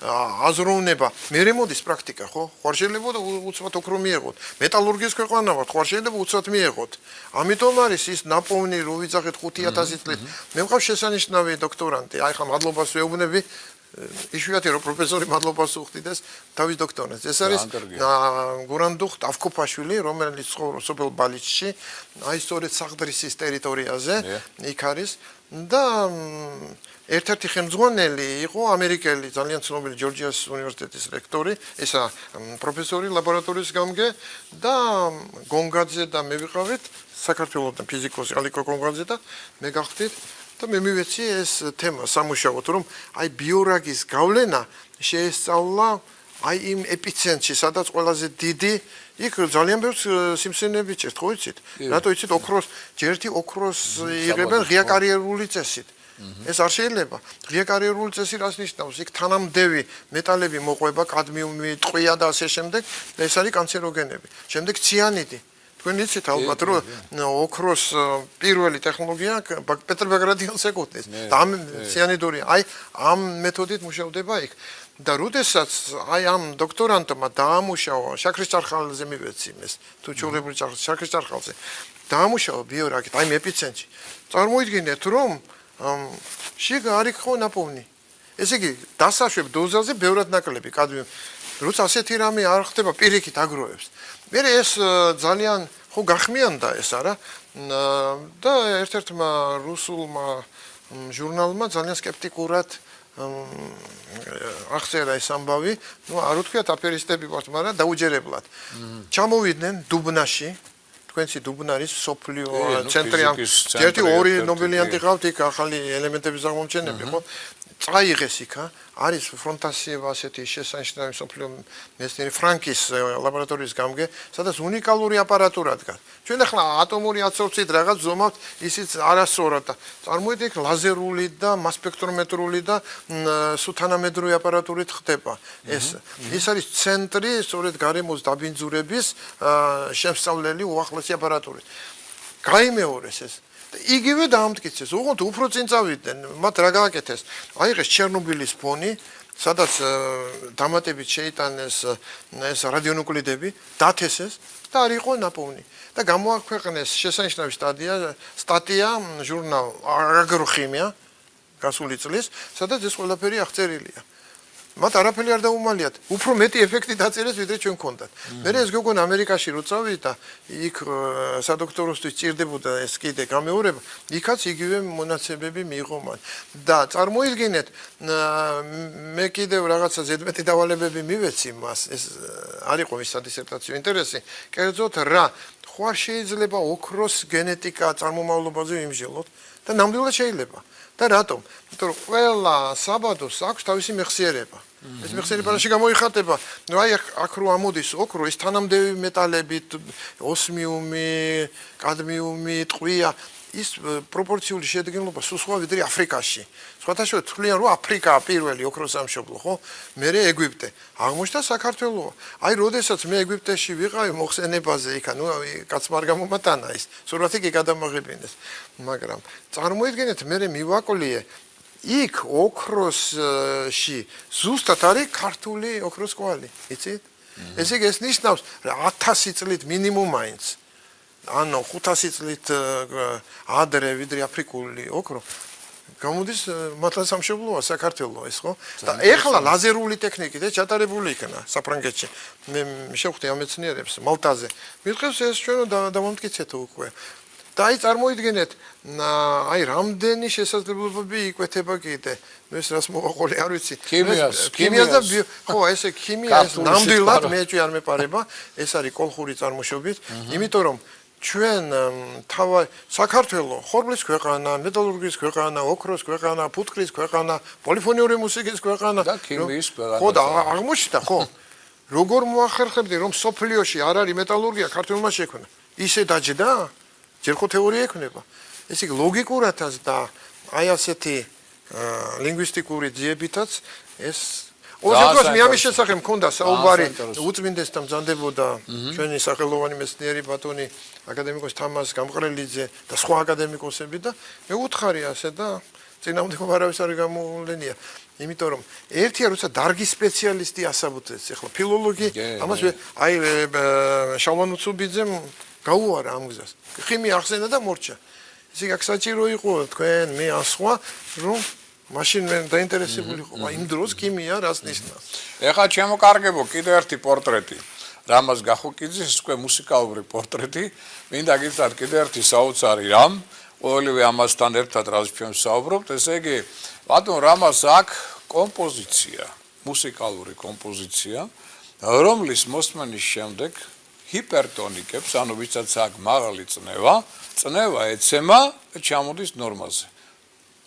აზროვნება, მე მოდის პრაქტიკა, ხო? ხარ შეიძლება და უცბად ოქრო მიეღოთ. მეტალურგიის ქვეყანა ვართ, ხარ შეიძლება უცბად მიეღოთ. ამიტომ არის ის ნაპოვნი, რო ვიძახეთ 5000 წლით. მე მყავს შესანიშნავი დოქტორანტი. აი ხა მადლობას ვეუბნები. იშვიათი რომ პროფესორი მადლობას უხდიდეს თავის დოქტორანტს. ეს არის გურანდუხ ტავკოფაშვილი, რომელიც ცხოვრობს სოფელ ბალიჩში, აი სწორედ საღდრისის ტერიტორიაზე, იქ არის და ერთ-ერთი ხელმძღვანელი იყო ამერიკელი ძალიან ცნობილი ჯორჯიას უნივერსიტეტის რექტორი, ესა პროფესორი ლაბორატორიის გამგე და გონგაძე და მე ვიყავით საქართველოსთან ფიზიკოსი ალიკო კონგაძე და მე გავხდით და მე მივეცი ეს თემა სამუშაოდ რომ აი ბიორაგის გავლენა შეესწავლა აი იმ ეპიცენტრში სადაც ყველაზე დიდი იქ ძალიან ბევრი სიმსივნეები ჭერთ ხო იცით რატო იცით ოქროს ჯერთი ოქროს იღებენ ღია კარიერული წესით ეს არ შეიძლება ღია კარიერული წესი რას ნიშნავს იქ თანამდევი მეტალები მოყვება კადმიუმი ტყვია და ასე შემდეგ და ეს არის კანცეროგენები შემდეგ ციანიდი თქვენ იცით ალბათ რომ ოქროს პირველი ტექნოლოგია პეტროგრადიანს ეკუთვნის და ამ ციანიდური აი ამ მეთოდით მუშავდება იქ და როდესაც აი ამ დოქტორანტმა დაამუშავა შაქრის ჭარხალზე მივეცინეს თუ ჩურებული შაქრის ჭარხალზე დაამუშავა ბიორაგით აი ეპიცენტრში წარმოიდგინეთ რომ შიგ არ იქ ხო ნაპოვნი ესე იგი დასაშვებ დოზაზე ბევრად ნაკლები კადმიუმი როცა ასეთი რამე არ ხდება პირიქით აგროვებს მე ეს ძალიან ხო გახმიანდა ეს არა და ერთ-ერთმა რუსულმა ჟურნალმა ძალიან სკეპტიკურად ახსერა ეს ამბავი ნუ არ უთქვიათ აფერისტები ვართ მაგრამ დაუჯერებლად ჩამოვიდნენ დუბნაში თქვენცი დუბნარის სოფლიო ცენტრი ამ ერთი ორი ნობელიანტი ყავთ იქ ახალი ელემენტების აღმოჩენები ხო წაიღეს იქა არის ფრონტასიევა ასეთი შესანიშნავი სოფლიო მეცნიერი ფრანკის ლაბორატორიის გამგე სადაც უნიკალური აპარატურა დგას ჩვენ ახლა ატომური აცორცით რაღაც ზომავთ ისიც არასწორად და წარმოიდგინეთ ლაზერული და მასსპექტრომეტრული და სუთანამედროვე აპარატურით ხდება ეს არის ცენტრი სწორედ გარემოს დაბინძურების შემსწავლელი უახლესი აპარატურით გაიმეორეს ეს იგივე დაამტკიცეს უღონთ უფრო წინ წავიდნენ მათ რა გააკეთეს აიღეს ჩერნობილის ფონი სადაც დამატებით შეიტანეს ეს რადიონუკლიდები დათესეს და არ იყო ნაპოვნი და გამოაქვეყნეს შესანიშნავი სტატია ჟურნალ აგროხიმია გასული წლის სადაც ეს ყველაფერი აღწერილია მათ არაფერი არ დაუმალიათ უფრო მეტი ეფექტი დაწერეს ვიდრე ჩვენ გქონდათ მე ეს გოგონა ამერიკაში რო წავიდა იქ სადოქტოროსთვის ჭირდებოდა ეს კიდე გამეორება იქაც იგივე მონაცემები მიიღო მან და წარმოიდგინეთ მე კიდევ რაღაცა ზედმეტი დავალებები მივეცი მას ეს არ იყო მის სადისერტაციო ინტერესი კერძოდ რა ხო არ შეიძლება ოქროს გენეტიკა წარმომავლობაზე ვიმსჯელოთ და ნამდვილად შეიძლება და რატომ? იმიტომ რომ ყველა საბადოს აქვს თავისი მეხსიერება. ეს მეხსიერება რაში გამოიხატება? ნუ აი აქ რო ამოდის ოქრო, ეს თანამდევი მეტალები, ოსმიუმი, კადმიუმი, ტყვია, ის პროპორციული შედგენილობა სულ სხვა ვიდრე აფრიკაში. სხვათა შორის თვლიან რომ აფრიკაა პირველი ოქროს სამშობლო, ხო? მერე ეგვიპტე. აღმოჩნდა საქართველოა. აი, როდესაც მე ეგვიპტეში ვიყავი მოხსენებაზე იქა, ნუ კაც არ გამომატანა ის. სურათი კი გადამაღებინეს. მაგრამ წარმოიდგინეთ, მე მივაკვლიე იქ ოქროსში ზუსტად არის ქართული ოქროს კვალი, იცით? ესე იგი ეს ნიშნავს 1000 წლით მინიმუმ მაინც. ანუ 500 წლით ადრე ვიდრე აფრიკული ოქრო გამოდის მართლა სამშობლოა საქართველოს ეს ხო და ეხლა ლაზერული ტექნიკით ეს ჩატარებული იქნა საფრანგეთში მე შევხვდი ამ მეცნიერებს მალტაზე მითხევს ეს ჩვენ დავამტკიცეთო უკვე და აი წარმოიდგინეთ აი რამდენი შესაძლებლობები იკვეთება კიდე ნუ ეს რას მოაყოლე არ ვიცი ქიმიას და ხო ესე ქიმია ეს ნამდვილად მეჭვი არ მეპარება ეს არის კოლხური წარმოშობით იმიტომ რომ ჩვენ თავი საქართველოს ხორბლის ქვეყანა, მეტალურგიის ქვეყანა, ოქროს ქვეყანა, ფუტკრის ქვეყანა, პოლიფონიური მუსიკის ქვეყანა და ქიმიის ქვეყანა. ხო და აღმოჩნდა ხო? როგორ მოახერხებდი რომ სოფლიოში არ არის მეტალურგია ქართულმა შექმნა? ისე დაჯდა? ჯერ ხო თეორია ექნება. ეს იგი ლოგიკურათაც და აი ასეთი ლინგვისტიკური ძიებითაც ეს ოზეთოს მე ამის შესახებ მქონდა საუბარი უწმინდესთან მზანდებოდა ჩვენი სახელოვანი მეცნიერი ბატონი აკადემიკოს თამაზ გამყრელიძე და სხვა აკადემიკოსები და მე უთხარი ასე და წინააღმდეგ არავის არ გამოვლენია იმიტომ რომ ერთია როცა დარგის სპეციალისტი ასაბუთებს ახლა ფილოლოგი ამას აი შალვან უცუბიძემ გაუარა ამ გზას ქიმია ახსენა და მორჩა ესე აქ საჭირო იყო თქვენ მე ან სხვა რომ მაშინ მე დაინტერესებული ხომ იმ დროს ქიმია რას ნიშნავს ეხლა შემოკარგებო კიდე ერთი პორტრეტი რამაზ გახუკიძის უკვე მუსიკალური პორტრეტი მინდა გითხრათ კიდე ერთი საოცარი რამ ყოველივე ამასთან ერთად რაც ჩვენ საუბრობთ ესე იგი ბატონ რამაზ აქვს კომპოზიცია მუსიკალური კომპოზიცია რომლის მოსმენის შემდეგ ჰიპერტონიკებს ანუ ვისაც აქვს მაღალი წნევა წნევა ეცემა და ჩამოდის ნორმაზე.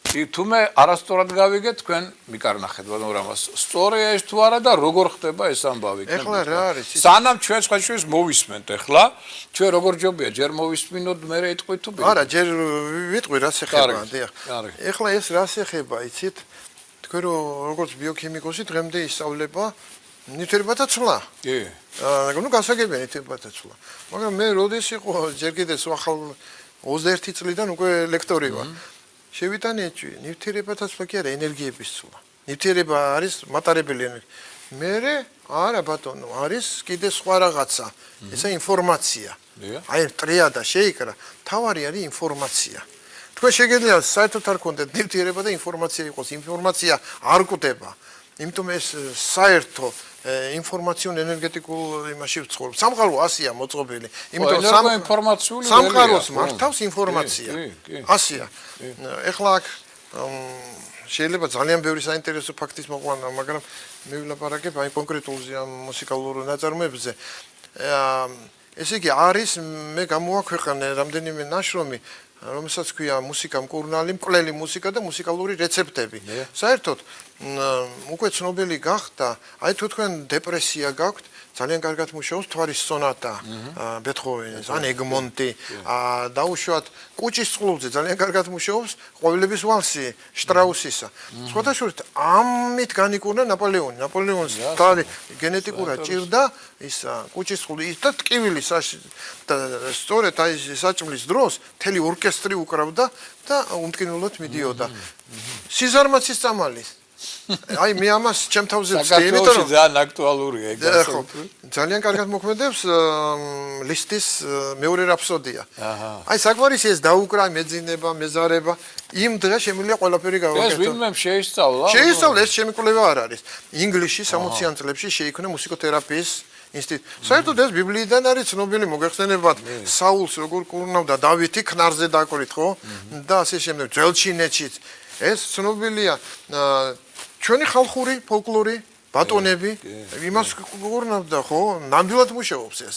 თუმე არასწორად გავიგეთ თქვენ მიკარნახეთ ბატონო რამას. სწორია ეს თუ არა და როგორ ხდება ეს ამბავი? ეხლა რა არის? სანამ ჩვენ სხვა შვილს მოვისმენთ ეხლა, ჩვენ როგორ ჯობია ჯერ მოვისმინოთ, მერე იტყვით თუ არა, ჯერ ვიტყვი რა ეხება, დიახ. კარგი. ეხლა ეს რა ეხება, იცით? თქვენ როგორც ბიოქიმიკოსი დღემდე ისწავლება ნივთიერებათა ცვლა. კი. ნუ გასაგებია ნივთიერებათა ცვლა. მაგრამ მე როდის იყო ჯერ კიდევ ახალ 21 წლიდან უკვე ლექტორი ვარ. შევიტანეჭვი, ნივთიერებათა ცვლა კი არა, ენერგიების ცვლა. ნივთიერება არის მატარებელი ენერგია. მერე არა ბატონო, არის კიდე სხვა რაღაცა. ესა ინფორმაცია. აი ტრიადა შეიკრა, თავარი არის ინფორმაცია. თქვენ შეგიძლიათ საერთოდ არ გქონდეთ ნივთიერება და ინფორმაცია იყოს. ინფორმაცია არ გვხვდება. იმიტომ ეს საერთო ინფორმაციონ ენერგეტიკულ იმაში ვცხოვრობ. სამყარო ასია მოწყობილი. იმიტომ ინფორმაციული სამყაროს მართავს ინფორმაცია. ასია. ეხლა აქ შეიძლება ძალიან ბევრი საინტერესო ფაქტის მოყვანა, მაგრამ მე ვილაპარაკებ აი კონკრეტულზე ამ მუსიკალურ ნაწარმოებზე. ესე იგი არის მე გამოვაქვეყნე რამდენიმე ნაშრომი რომელსაც ქვია მუსიკა მკურნალი, მკვლელი მუსიკა და მუსიკალური რეცეპტები. საერთოდ უკვე ცნობილი გახდა, აი თუ თქვენ დეპრესია გაქვთ, ძალიან კარგად მუშაობს თვარის სონატა ბეთჰოვენის, ან ეგმონტი, დაუშვათ კუჭის წყლულზე ძალიან კარგად მუშაობს ყვავილების ვალსი შტრაუსისა. სხვათა შორის ამით განიკურნა ნაპოლეონი. ნაპოლეონს თავი გენეტიკურად ჭირდა ის კუჭის წყული და ტკივილი და სწორედ აი საჭმლის დროს მთელი ორკესტრი უკრავდა და უმტკივნეულად მიდიოდა. სიზარმაცის წამალის აი მე ამას ჩემ თავზე ვცდი, იმიტომ რომ ძალიან აქტუალურია ეგ ხო. ძალიან კარგად მოქმედებს ლისტის მეორე რაფსოდია. აი საგვარისი ეს დაუკრა მეძინება, მეზარება, იმ დღეს შემიძლია ყველაფერი გავაკეთო. ეს ვინმე შეისწავლა? შეისწავლა, ეს ჩემი კვლევა არ არის. ინგლისში 60-იან წლებში შეიქმნა მუსიკოთერაპიის ინსტიტუტი. საერთოდ ეს ბიბლიიდან არის ცნობილი, მოგეხსენებათ, საულს როგორ კურნავდა დავითი ქნარზე დაკვრით, ხო? და ასე შემდეგ, ძველჩინეთშიც. ეს ცნობილია ჩვენი ხალხური ფოლკლორი, ბატონები, იმას კურნავდა, ხო? ნამდვილად მუშაობს ეს.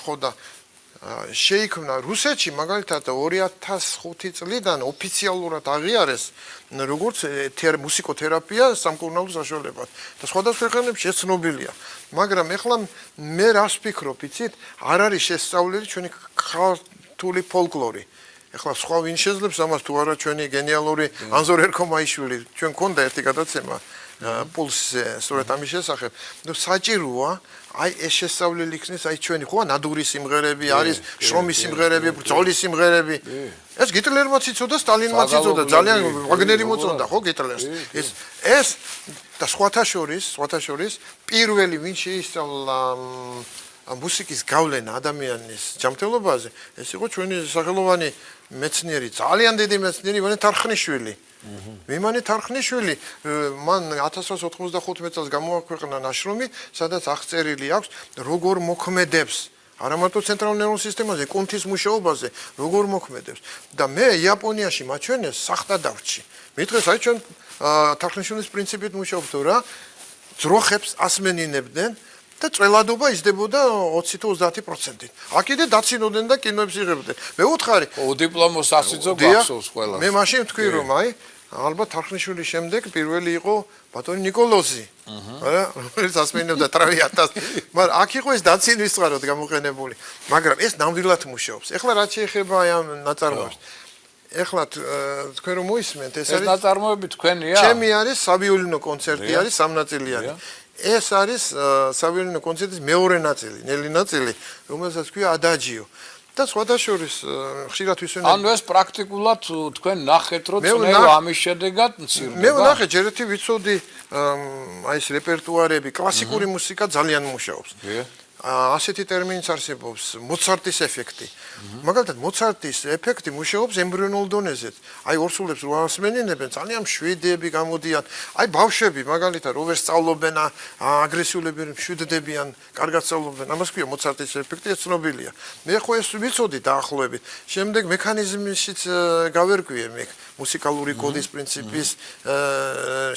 ხო და შეიქმნა რუსეთში მაგალითად 2005 წლიდან ოფიციალურად აღიარეს როგორც მუსიკოთერაპია სამკურნალო საშუალებად და სხვადასხვა ქვეყნებში ეს ცნობილია. მაგრამ ეხლა მე რას ვფიქრობ, იცით, არ არის შესწავლილი ჩვენი ქართული ფოლკლორი. ეხლა სხვა ვინ შეძლებს ამას თუ არა ჩვენი გენიალური ანზორ ერქომაიშვილი, ჩვენ გქონდა ერთი გადაცემა პულსზე, სწორედ ამის შესახებ. ნუ საჭიროა აი ეს შესწავლილი იქნეს აი ჩვენი ხო ნადური სიმღერები არის, შრომის სიმღერები, ბრძოლის სიმღერები. ეს გიტლერმაც იცოდა, სტალინმაც იცოდა, ძალიან ვაგნერი მოწონდა ხო გიტლერს. ეს და სხვათა შორის პირველი ვინ შეისწავლა მუსიკის გავლენა ადამიანის ჯანმრთელობაზე, ეს იყო ჩვენი სახელოვანი მეცნიერი, ძალიან დიდი მეცნიერი ივანე თარხნიშვილი. ვიმანე თარხნიშვილი მან 1995 წელს გამოაქვეყნა ნაშრომი, სადაც აღწერილი აქვს როგორ მოქმედებს არა მარტო ცენტრალურ ნერვულ სისტემაზე, კუნთის მუშაობაზე, როგორ მოქმედებს. და მე იაპონიაში მაჩვენეს სახტა დავრჩი. მითხრეს აი ჩვენ თარხნიშვილის პრინციპით მუშაობთ რა, ძროხებს ასმენინებდნენ და წველადობა იზრდებოდა 20 თუ 30%-ით. აქ კიდე დაცინოდნენ და კინოებს იღებდნენ. მე ვუთხარი, დიპლომოს ასიძო გახსოვს ყველა. მე მაშინ ვთქვი რომ აი ალბათ თარხნიშვილის შემდეგ პირველი იყო ბატონი ნიკოლოზი. არა, რომელიც ასმენინებდა ტრავიატას. მაგრამ აქ იყო ეს დაცინის წყაროდ გამოყენებული. მაგრამ ეს ნამდვილად მუშაობს. ეხლა რაც შეეხება აი ამ ნაწარმოებს. ეხლა თქვენ რომ მოისმენთ, ეს არის ნაწარმოები თქვენია? ჩემი არის სავიოლინო კონცერტი არის სამნაწილიანი. ეს არის სავიოლინო კონცერტის მეორე ნაწილი, ნელი ნაწილი, რომელსაც ქვია ადაჯიო. და სხვათა შორის ხშირად ვისვენებ. ანუ ეს პრაქტიკულად თქვენ ნახეთ, რომ წნევა ამის შედეგად მცირდება. მე ვნახე, ჯერ ერთი ვიცოდი აი ეს რეპერტუარები, კლასიკური მუსიკა ძალიან მუშაობს. ასეთი ტერმინიც არსებობს, მოცარტის ეფექტი. მაგალითად, მოცარტის ეფექტი მუშაობს ემბრიონულ დონეზე. აი ორსულებს რო ასმენინებენ, ძალიან მშვიდები გამოდიან. აი ბავშვები, მაგალითად, რო ვერ სწავლობენ, აგრესიულები მშვიდდებიან, კარგად სწავლობენ. ამას ქვია მოცარტის ეფექტი, ეს ცნობილია. მე ხო ეს ვიცოდი დაახლოებით. შემდეგ მექანიზმიშიც გავერკვიე მე მუსიკალური კოდის პრინციპის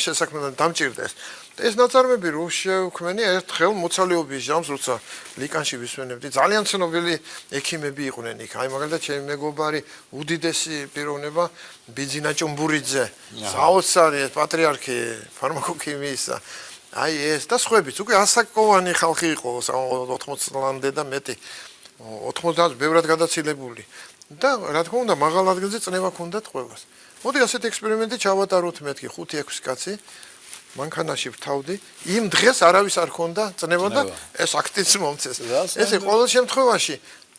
შესაქმნელად დამჭირდა ეს. ეს ნაწარმები რო შევქმენი ერთხელ მოცალეობის ჟამს, როცა ლიკანში ვისვენებდი, ძალიან ცნობილი ექიმები იყვნენ იქ. აი მაგალითად ჩემი მეგობარი უდიდესი პიროვნება ბიძინა ჭუმბურიძე, საოცარი პატრიარქი ფარმაკოქიმიისა. აი ეს და სხვაებიც უკვე ასაკოვანი ხალხი იყო 80 წლამდე და მეტი 90-ს ბევრად გადაცილებული. და რა თქმა უნდა, მაღალ ადგილზე წნევა ჰქონდათ ყველას. მოდი ასეთ ექსპერიმენტი ჩავატაროთ მეთქი 5-6 კაცი. მანქანაში ვთავდი, იმ დღეს არავის არ ჰქონდა წნევა და ეს აქტიც მომწეს. ესე ყოველ შემთხვევაში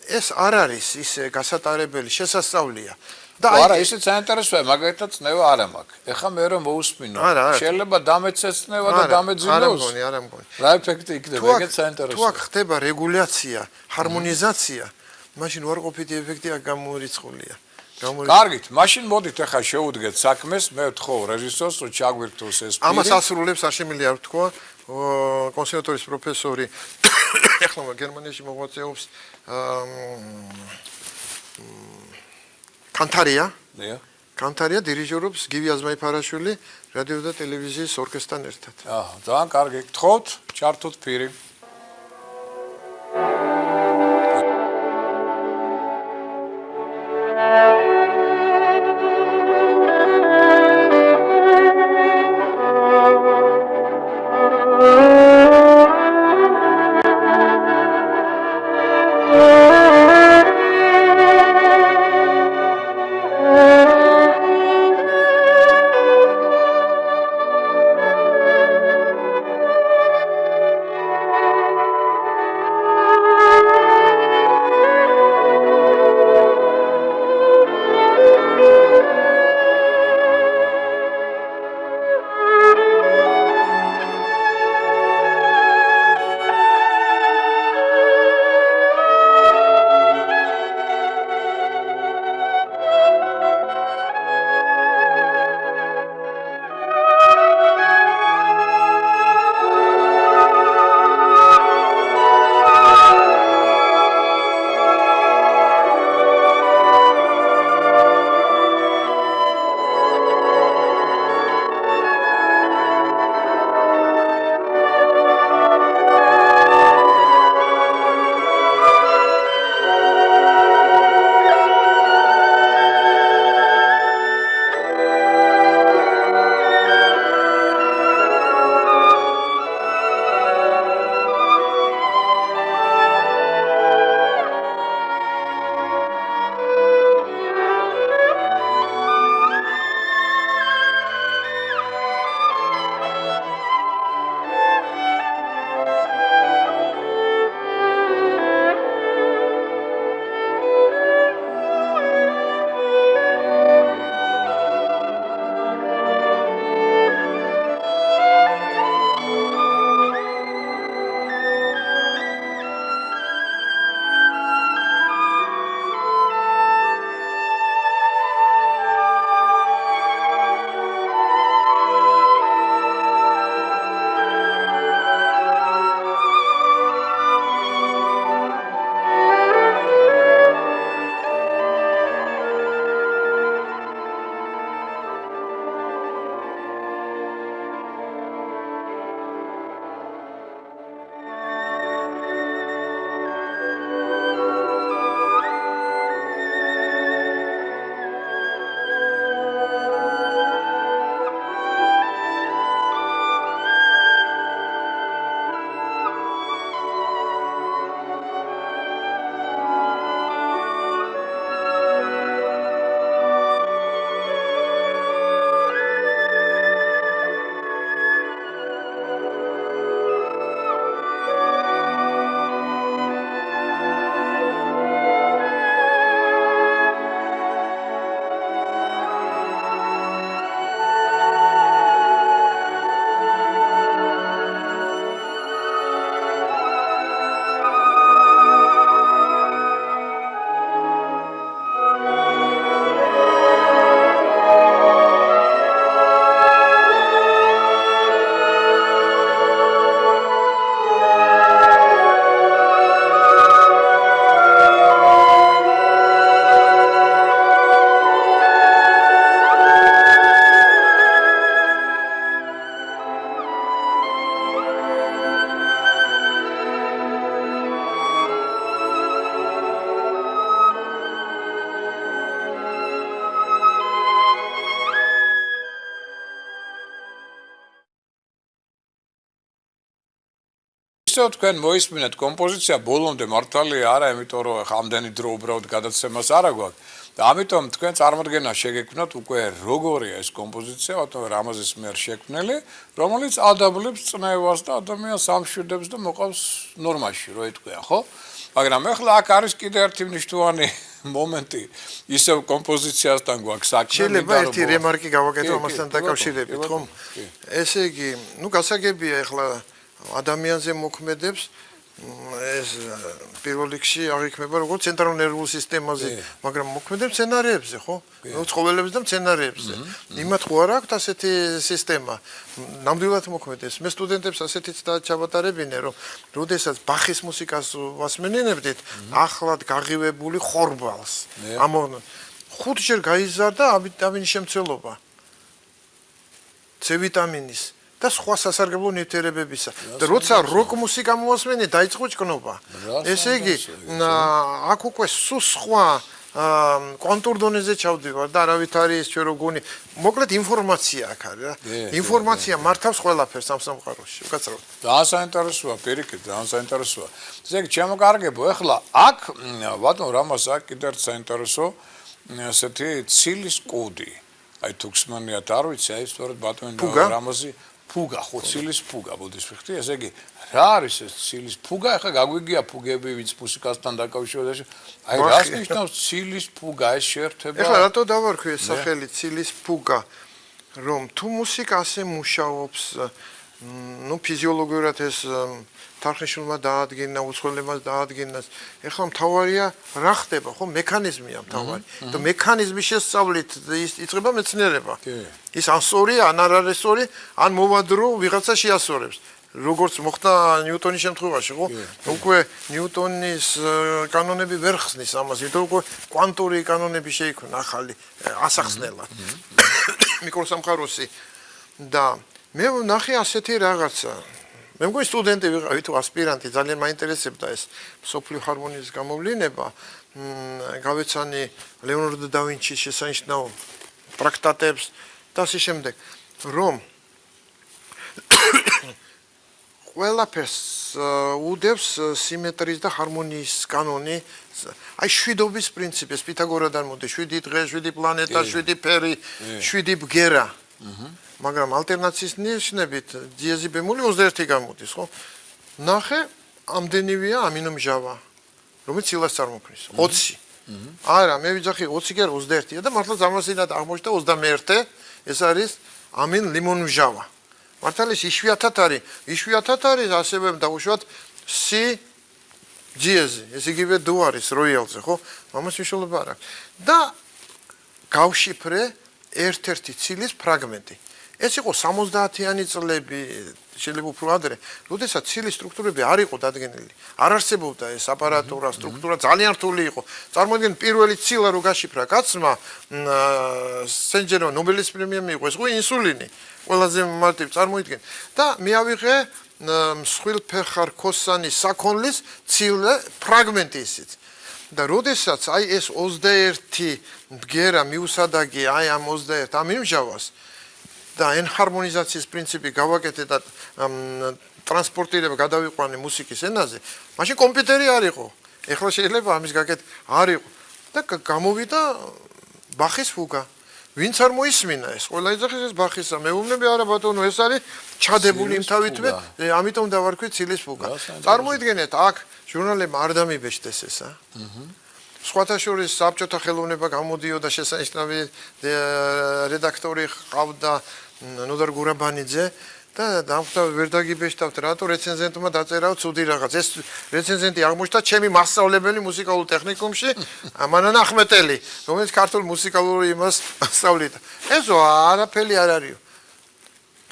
ეს არ არის ისე გასატარებელი შესასწავლია. და არა, ისიც საინტერესოა, მაგალითად წნევა არ მაქვს. ეხლა მე რომ მოусმინო, შეიძლება დამეცეს წნევა და დამეძინოს. არა მგონი. რა ეფექტი იქნება, ეგეც საინტერესოა. თუ აქ ხდება რეგულაცია, ჰარმონიზაცია, მაშინ უარყოფითი ეფექტი აქ გამორიცხულია. კარგით, მაშინ მოდით ახლა შევუდგეთ საქმეს, მე ვთხოვ რეჟისორს, რომ ჩაგვირთოს ეს ფილმი. ამას ასრულებს არ შემიძლია არ ვთქვა, კონსერვატორიის პროფესორი, ახლა გერმანიაში მოღვაწეობს კანთარია. კანთარია დირიჟორობს გივი აზმაიფარაშვილი რადიო და ტელევიზიის ორკესტრთან ერთად. ძალიან კარგი. გთხოვთ, ჩართოთ ფირი. ისევ თქვენ მოისმინეთ კომპოზიცია ბოლომდე მართალია არა, იმიტომ რომ ხა ამდენი დრო უბრალოდ გადაცემას არა გვაქვს. და ამიტომ თქვენ წარმოდგენა შეგექმნათ უკვე როგორია ეს კომპოზიცია, ბატონო რამაზის მიერ შექმნილი, რომელიც ადაბლებს წნევას და ადამიანს ამშვიდებს და მოყავს ნორმაში, რო ეთქვია, ხო? მაგრამ ეხლა აქ არის კიდე ერთი მნიშვნელოვანი მომენტი, ისევ კომპოზიციასთან გვაქვს საქმე. შეიძლება ერთი რემარკი გავაკეთო ამასთან დაკავშირებით, ხომ? ესე იგი, ნუ გასაგებია ეხლა ადამიანზე მოქმედებს ეს პირველ რიგში აღიქმება როგორც ცენტრალურ ნერვულ სისტემაზე, მაგრამ მოქმედებს მცენარეებზე, ხო? ნუ ცხოველებზე და მცენარეებზე. იმათ ხო არ აქვს ასეთი სისტემა. ნამდვილად მოქმედებს. მე სტუდენტებს ასეთიც ჩავატარებინე, რომ როდესაც ბახის მუსიკას ვასმენინებდით, ახლად გაღივებული ხორბალს. ამონ 5 ჯერ გაიზარდა ვიტამინის შემცველობა. C ვიტამინის და სხვა სასარგებლო ნივთიერებებისა. და როცა როკ მუსიკა მოასმენე, დაიწყო ჭკნობა. ესე იგი, აქ უკვე სულ სხვა კონტურ დონეზე ჩავდივარ და არავით არის ჩვენ რო გონი. მოკლედ ინფორმაცია აქ არის რა. ინფორმაცია მართავს ყველაფერს ამ სამყაროში. უკაცრავად. ძალიან საინტერესოა, პირიქით, ძალიან საინტერესოა. ესე იგი, ჩემოკარგებო, ეხლა აქ ბატონ რამას აქ კიდევ საინტერესო ესეთი ცილის კოდი. აი თუ გსმენიათ არ ვიცი, აი სწორედ ბატონ რამაზი ფუგა, ხო ცილის ფუგა ბუდის ვიხდი, ესე იგი რა არის ეს ცილის ფუგა? ეხლა გაგვიგია ფუგები, ვინც მუსიკასთან დაკავშირებულა. აი რას ნიშნავს ცილის ფუგა ეს შეერთება? ეხლა რატო დავარქვი ეს სახელი ცილის ფუგა? რომ თუ მუსიკა ასე მუშაობს, ნუ ფიზიოლოგიურად ეს თარხნიშნულმა დაადგინა, უცხოელებას დაადგინას. ეხლა მთავარია რა ხდება, ხო, მექანიზმია მთავარი. და მექანიზმის შესწავლით იწყება მეცნიერება. ის ან სწორია, ან არ არის სწორი, ან მოვადრო ვიღაცა შეასწორებს. როგორც მოხდა ნიუტონის შემთხვევაში, ხო? უკვე ნიუტონის კანონები ვერ ხსნის ამას, იმიტომ უკვე კვანტური კანონები შეიქმნა ახალი ასახსნელად. მიკროსამყაროსი და მე ვნახე ასეთი რაღაცა. მე მგონი სტუდენტი ვიყავი თუ ასპირანტი, ძალიან მაინტერესებდა ეს სოფლიო ჰარმონიის გამოვლინება. გავეცანი ლეონარდო და ვინჩის შესანიშნავ ტრაქტატებს და ასე შემდეგ, რომ ყველაფერს უდევს სიმეტრიის და ჰარმონიის კანონი. აი შვიდობის პრინციპი, პითაგორადან მოდის 7 დღე, 7 პლანეტა, 7 ფერი, 7 ბგერა. მაგრამ ალტერნაციის ნიშნებით დიეზი ბემოლი 21 გამოდის, ხო? ნახე, ამდენივეა ამინომჟავა, რომელიც ცილას წარმოქმნის. 20. არა, მე ვიძახი 20 კი არა 21-ია და მართლა ამასინად აღმოჩნდა 21. ეს არის ამინ ლიმონმჟავა. მართალია იშვიათად არის ასევე დაუშვათ C დიეზი, ეს იგივე დო არის როიალზე, ხო? ამას მნიშვნელობა არ აქვს. და გავშიფრე ერთ-ერთი ცილის ფრაგმენტი. ეს იყო 70-იანი წლები, შეიძლება უფრო ადრე, როდესაც ცილის სტრუქტურები არ იყო დადგენილი. არ არსებობდა ეს აპარატურა, სტრუქტურა ძალიან რთული იყო. წარმოიდგინეთ, პირველი ცილა რო გაშიფრა კაცმა, სენჯერმა ნობელის პრემია მიიღო, ეს იყო ინსულინი. ყველაზე მარტივ წარმოიდგინეთ. და მე ავიღე მსხვილფეხარქოსანის საქონლის ცილა ფრაგმენტი ისიც. და როდესაც აი ეს 21 ბგერა მიუსადაგე აი ამ 21 ამინომჟავას და ენჰარმონიზაციის პრინციპი გავაკეთე და ტრანსპორტირება გადავიყვანე მუსიკის ენაზე, მაშინ კომპიუტერი არ იყო. ეხლა შეიძლება ამის გაკეთება არ იყო. და გამოვიდა ბახის ფუგა. ვინც არ მოისმინა ეს, ყველა იძახის ეს ბახისა. მეუბნები არა ბატონო, ეს არის ჩადებული იმთავითვე, ამიტომ დავარქვი ცილის ფუგა. წარმოიდგინეთ, აქ ჟურნალებმა არ დამიბეჭდეს ესა. სხვათა შორის საბჭოთა ხელოვნება გამოდიოდა, შესანიშნავი რედაქტორი ყავდა ნოდარ გურაბანიძე და დამხვდა ვერ დაგიბეჭდავთ, რატო რეცენზენტმა დაწერაო ცუდი რაღაც. ეს რეცენზენტი აღმოჩნდა ჩემი მასწავლებელი მუსიკალურ ტექნიკუმში, მანანა ახმეტელი, რომელიც ქართულ მუსიკალურ იმას ასწავლიდა. ესო არაფერი არ არისო.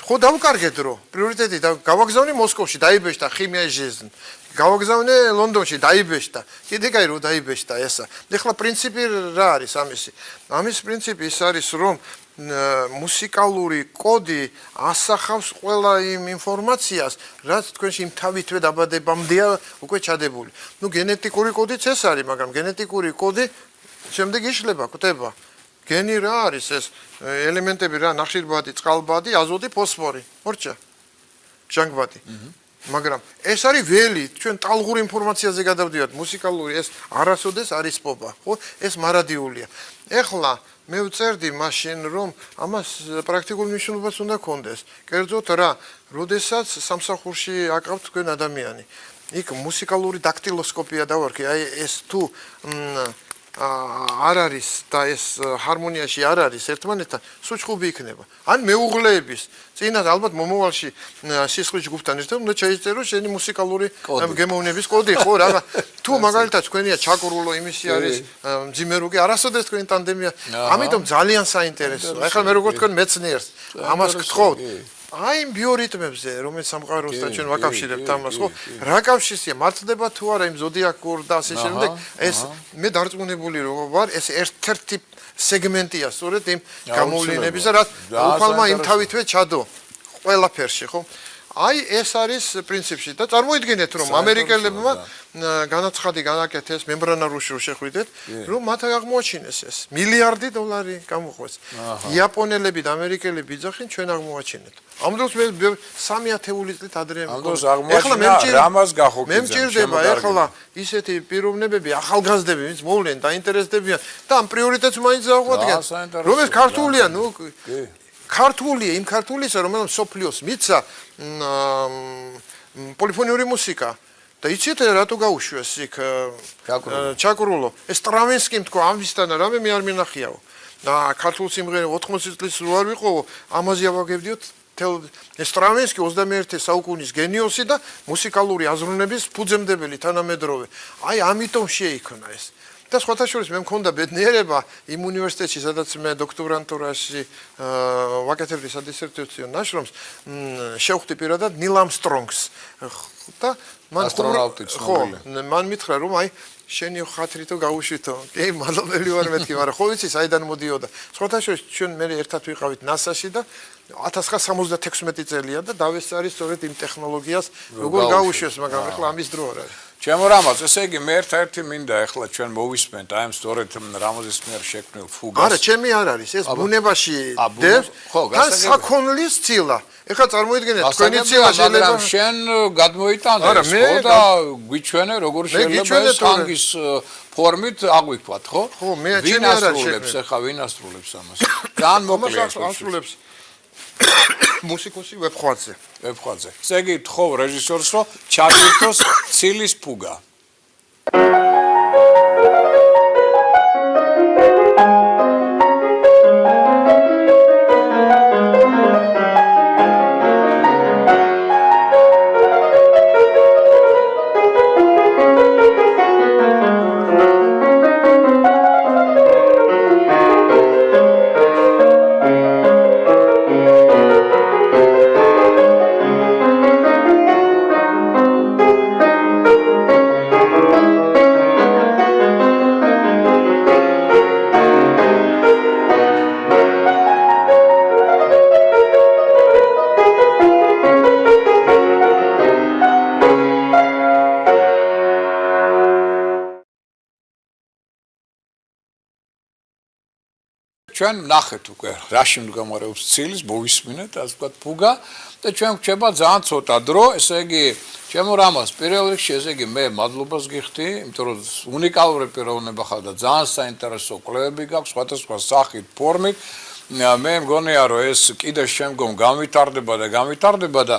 ხო დავუკარგეთ რო, პრიორიტეტი გავაგზავნე მოსკოვში, დაიბეჭდა ხიმია ჟეზნ. გავაგზავნე ლონდონში, დაიბეჭდა. კიდე კაი რო დაიბეჭდა ესა. ეხლა პრინციპი რა არის ამისი? ამის პრინციპი ის არის, რომ მუსიკალური კოდი ასახავს ყველა იმ ინფორმაციას, რაც თქვენში იმთავითვე დაბადებამდეა უკვე ჩადებული. ნუ გენეტიკური კოდიც ეს არის, მაგრამ გენეტიკური კოდი შემდეგ იშლება, კვდება. გენი რა არის ეს ელემენტები რა, ნახშირბადი, წყალბადი, აზოტი, ფოსფორი, მორჩა. ჟანგბადი. მაგრამ ეს არის ველი, ჩვენ ტალღურ ინფორმაციაზე გადავდივართ, მუსიკალური ეს არასოდეს არის პოპა, ხო? ეს მარადიულია. ეხლა მე ვწერდი მაშინ რომ ამას პრაქტიკულ მნიშვნელობას უნდა ქონდეს. კერძოდ რა, როდესაც სამსახურში აკრავთ თქვენ ადამიანი. იქ მუსიკალური დაქტილოსკოპია დავარქი, აი ეს თუ არ არის და ეს ჰარმონიაში არ არის ერთმანეთთან, სუჩხუბი იქნება. ან მეუღლეების წინათ ალბათ მომავალში სისხლის ჯგუფთან ერთად უნდა შეიწერო შენი მუსიკალური გემოვნების კოდი, ხო, რა. თუ მაგალითად თქვენია ჩაკურულო იმისი არის მძიმერუკი, არასოდეს თქვენი ტანდემია. ამიტომ ძალიან საინტერესოა. ეხლა მე როგორ თქვენ მეცნიერს ამას გთხოვთ. აი იმ ბიორიტმებზე, რომელიც სამყაროს და ჩვენ ვაკავშირებთ ამას, ხო? რა კავშირია, მართლდება თუ არა იმ ზოდიაკურ და ასე შემდეგ. ეს მე დარწმუნებული ვარ, ეს ერთ-ერთი სეგმენტია, სწორედ იმ გამოვლენების, რაც უფალმა იმ თავითვე ჩადო ყველაფერში, ხო? აი ეს არის პრინციპში და წარმოიდგინეთ რომ ამერიკელებმა განაცხადი განაკეთეს მემბრანარუში შეხვიდეთ რომ მათ აღმოაჩინეს ეს მილიარდი დოლარი გამოყვეს იაპონელები და ამერიკელები იძახენ ჩვენ აღმოაჩინეთ ამ დროს მე 3,000 წლით ადრე ეხლა მე მჭირდება ეხლა ისეთი პიროვნებები ახალგაზრდები ვინც მოვლენ და ინტერესდებიან და ამ პრიორიტეტს მაინც აღუდგენ რომ ეს ქართულია ნუ ქართულია იმ ქართულისა რომელიც სოფლიოს მიცა პოლიფონიური მუსიკა და იცით რატო გაუშვეს იქ ჩაკურულო ეს ტრავინსკიმ თქვა ამისთან რამე მე არ მინახიაო და ქართულ სიმღერა 80 წლის რო არ ვიყო ამაზე ავაგებდიოთ ეს ტრავინსკი 21 საუკუნის გენიოსი და მუსიკალური აზროვნების ფუძემდებელი თანამედროვე აი ამიტომ შეიქმნა ეს და სხვათა შორის მე მქონდა ბედნიერება იმ უნივერსიტეტში სადაც მე დოქტორანტურაში ვაკეთებდი სადისერტაციო ნაშრომს შევხვდი პირადად ნილ ამსტრონგს და მან მითხრა რომ აი შენი ხათრითო გაუშვითო კი მადლობელი ვარ მეთქი მაგრამ ხო ვიცი საიდან მოდიოდა სხვათა შორის ჩვენ მე ერთად ვიყავით NASA-ში და 1976 წელია და დავესწარი სწორედ იმ ტექნოლოგიას როგორ გაუშვეს მაგრამ ახლა ამის დრო არ არის ჩემო რამაზ, ესე იგი მე ერთ-ერთი მინდა ახლა ჩვენ მოვისმენთ აი ამ სწორედ რამაზის მიერ შექმნილ ფუგას. არა, ჩემი არ არის, ეს ბუნებაში დევს. და საქონლის ცილა. ეხლა წარმოიდგინეთ, თქვენი ცილა შეიძლება შენ გადმოიტანე ხო და გვიჩვენე როგორ შეიძლება სანგის ფორმით აღვიქვათ, ხო? ხო, მე ჩემი არ არის შექმნილი. ეხლა ვინ ასრულებს ამას? ძალიან მოკლედ ასრულებს. მუსიკოსი ვებხვაძე. ესე იგი თხოვ რეჟისორს რომ ჩაგვირთოს ცილის ფუგა. ჩვენ ნახეთ უკვე რაში მდგომარეობს ცილის მოვისმინეთ ასე ვთქვათ ფუგა და ჩვენ გვჩება ძალიან ცოტა დრო ესე იგი ჩემო რამას პირველ რიგში ესე იგი მე მადლობას გიხდი იმიტომ რომ უნიკალური პიროვნება ხარ და ძალიან საინტერესო კვლევები გაქვს სხვადასხვა სახით ფორმით მე მგონია რომ ეს კიდე შემდგომ გამვითარდება და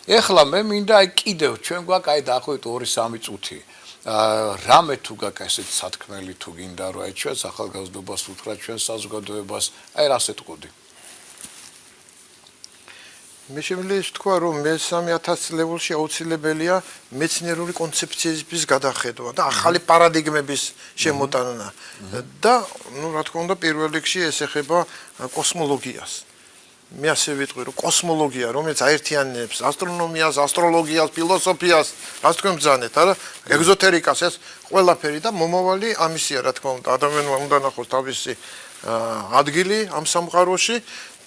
ეხლა მე მინდა აი კიდევ ჩვენ გვაქვს აი დაახლოებით 2-3 წუთი რამე თუ გაქვს ესეთ სათქმელი თუ გინდა რომ აი ჩვენს ახალგაზრდობას უთხრა ჩვენ საზოგადოებას აი რას ეთყოდი მე შემიძლია თქვა რომ მე 3000 წლებში აუცილებელია მეცნიერული კონცეფციების გადახედვა და ახალი პარადიგმების შემოტანა და ნუ რა თქმა უნდა პირველ რიგში ეს ეხება კოსმოლოგიას მე ასე ვიტყვი რომ კოსმოლოგია რომელიც აერთიანებს ასტრონომიას, ასტროლოგიას, ფილოსოფიას, რას თქვენ ბრძანეთ, არა? ეგზოთერიკას ეს ყველაფერი და მომავალი ამისია რა თქმა უნდა ადამიანმა უნდა ნახოს თავისი ადგილი ამ სამყაროში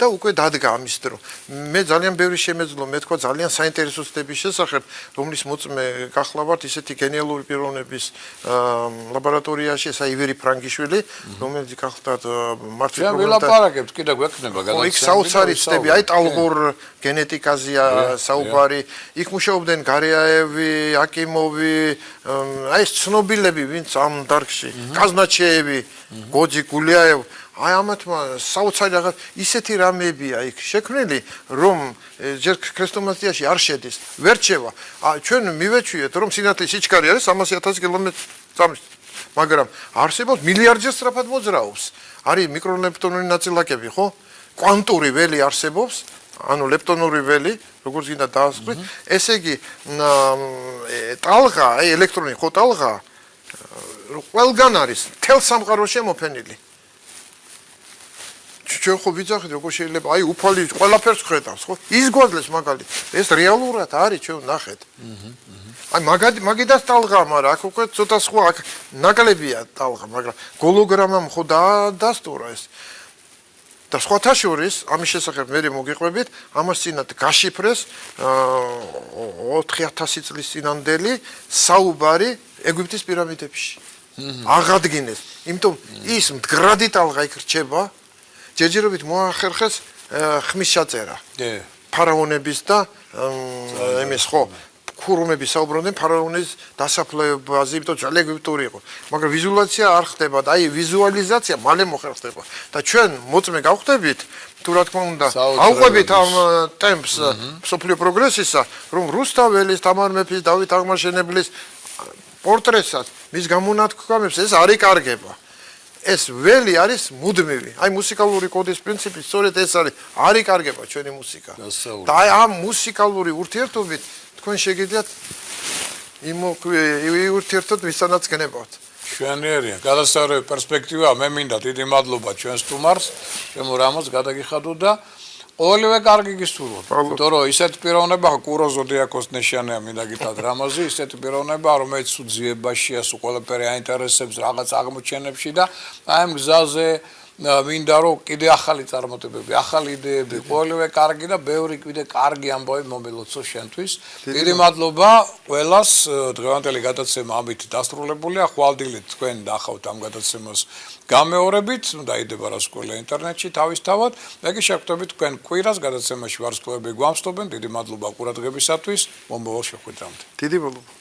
და უკვე დადგა ამის დრო. მე ძალიან ბევრი შემეძლო მეთქვა ძალიან საინტერესო სტეპის შესახებ, რომლის მოწმე გახლავართ ისეთი გენიალური პიროვნების ლაბორატორიაში, ესა ივერი ფრანგიშვილი, რომელიც გახლავართ მართლაც ჩვენ ვილაპარაკებთ, კიდე გვექნება გადაცემა. იქ საოცარი სტეპი, აი ტალღურ გენეტიკაზეა საუბარი, იქ მუშაობდნენ გარეაევი, აკიმოვი, აი ეს ცნობილები, ვინც ამ დარგში, კაზნაჩეევი, გოჯი გულიაევ, აი ამათმა საოცარი რაღაც ისეთი რამეებია იქ შექმნილი, რომ ჯერ ქრესტომატიაში არ შედის, ვერ რჩევა. ჩვენ მივეჩვიეთ, რომ სინათლის სიჩქარე არის 300,000 კილომეტრი წამში, მაგრამ არსებობს მილიარდჯერ სწრაფად მოძრაობს. არის მიკროლეპტონური ნაწილაკები, ხო? კვანტური ველი არსებობს, ანუ ლეპტონური ველი, როგორც გინდა დაასწრით, ესე იგი ტალღა, აი ელექტრონი ხო ტალღა ყველგან არის, მთელ სამყაროში შემოფენილი. ჩვენ ხო ვიძახით, როგორ შეიძლება, აი უფალი ყველაფერს ხედავს, ხო? ის გვაძლევს მაგალითად. ეს რეალურად არის, ჩვენ ნახეთ. აი მაგიდას ტალღა, მაგრამ აქ უკვე ცოტა სხვა, აქ ნაკლებია ტალღა, მაგრამ გოლოგრამამ ხო დასტურა ეს. და სხვათა შორის, ამის შესახებ მე მოგიყვებით, ამას წინათ გაშიფრეს 4000 წლის წინანდელი საუბარი ეგვიპტის პირამიდებში. აღადგინეს. იმიტომ ის მდგრადი ტალღა იქ რჩება, ჯერჯერობით მოახერხეს ხმის ჩაწერა. ფარაონების და იმის ხო ქურუმების საუბრობდნენ ფარაონის დასაფლავებაზე, იმიტომ ძალიან ეგვიპტური იყო. მაგრამ ვიზუალიზაცია არ ხდება და აი ვიზუალიზაცია მალე მოხერხდება. და ჩვენ მოწმე გავხდებით, თუ რა თქმა უნდა, ავყვებით ამ ტემპს მსოფლიო პროგრესისა, რომ რუსთაველის, თამარ მეფის, დავით აღმაშენებლის პორტრეტსაც, მის გამონათქვამებს ეს არ იკარგება. ეს ველი არის მუდმივი. აი მუსიკალური კოდის პრინციპი სწორედ ეს არის. არ იკარგება ჩვენი მუსიკა. და აი ამ მუსიკალური ურთიერთობით თქვენ შეგიძლიათ ურთიერთოდ ვისანაც გნებავთ. ჩვენიერია. გადასწორებული პერსპექტივა, მე მინდა დიდი მადლობა ჩვენ სტუმარს, ჩემო რამოს გადაგიხადოთ და ყოველივე კარგი გისურვოთ. იმიტომ რომ ისეთ პიროვნება კურო ზოდიაკოს ნიშანია მინდა გითხრათ რამაზი, ისეთ პიროვნება რომელიც სულ ძიებაშია, სულ ყველაფერი აინტერესებს რაღაც აღმოჩენებში და აი ამ გზაზე მინდა რომ კიდე ახალი წარმატებები, ახალი იდეები, ყოველივე კარგი და ბევრი კიდე კარგი ამბავი მომელოცო შენთვის. დიდი მადლობა ყველას. დღევანდელი გადაცემა ამით დასრულებულია. ხვალდილით თქვენ ნახავთ ამ გადაცემას გამეორებით, დაიდება რასკოლა ინტერნეტში თავისთავად. მე კი შევხვდებით თქვენ კვირას გადაცემაში ვარსკვლავები გვამსტობენ. დიდი მადლობა ყურადღებისათვის. მომავალ შეხვედრამდე. დიდი მადლობა.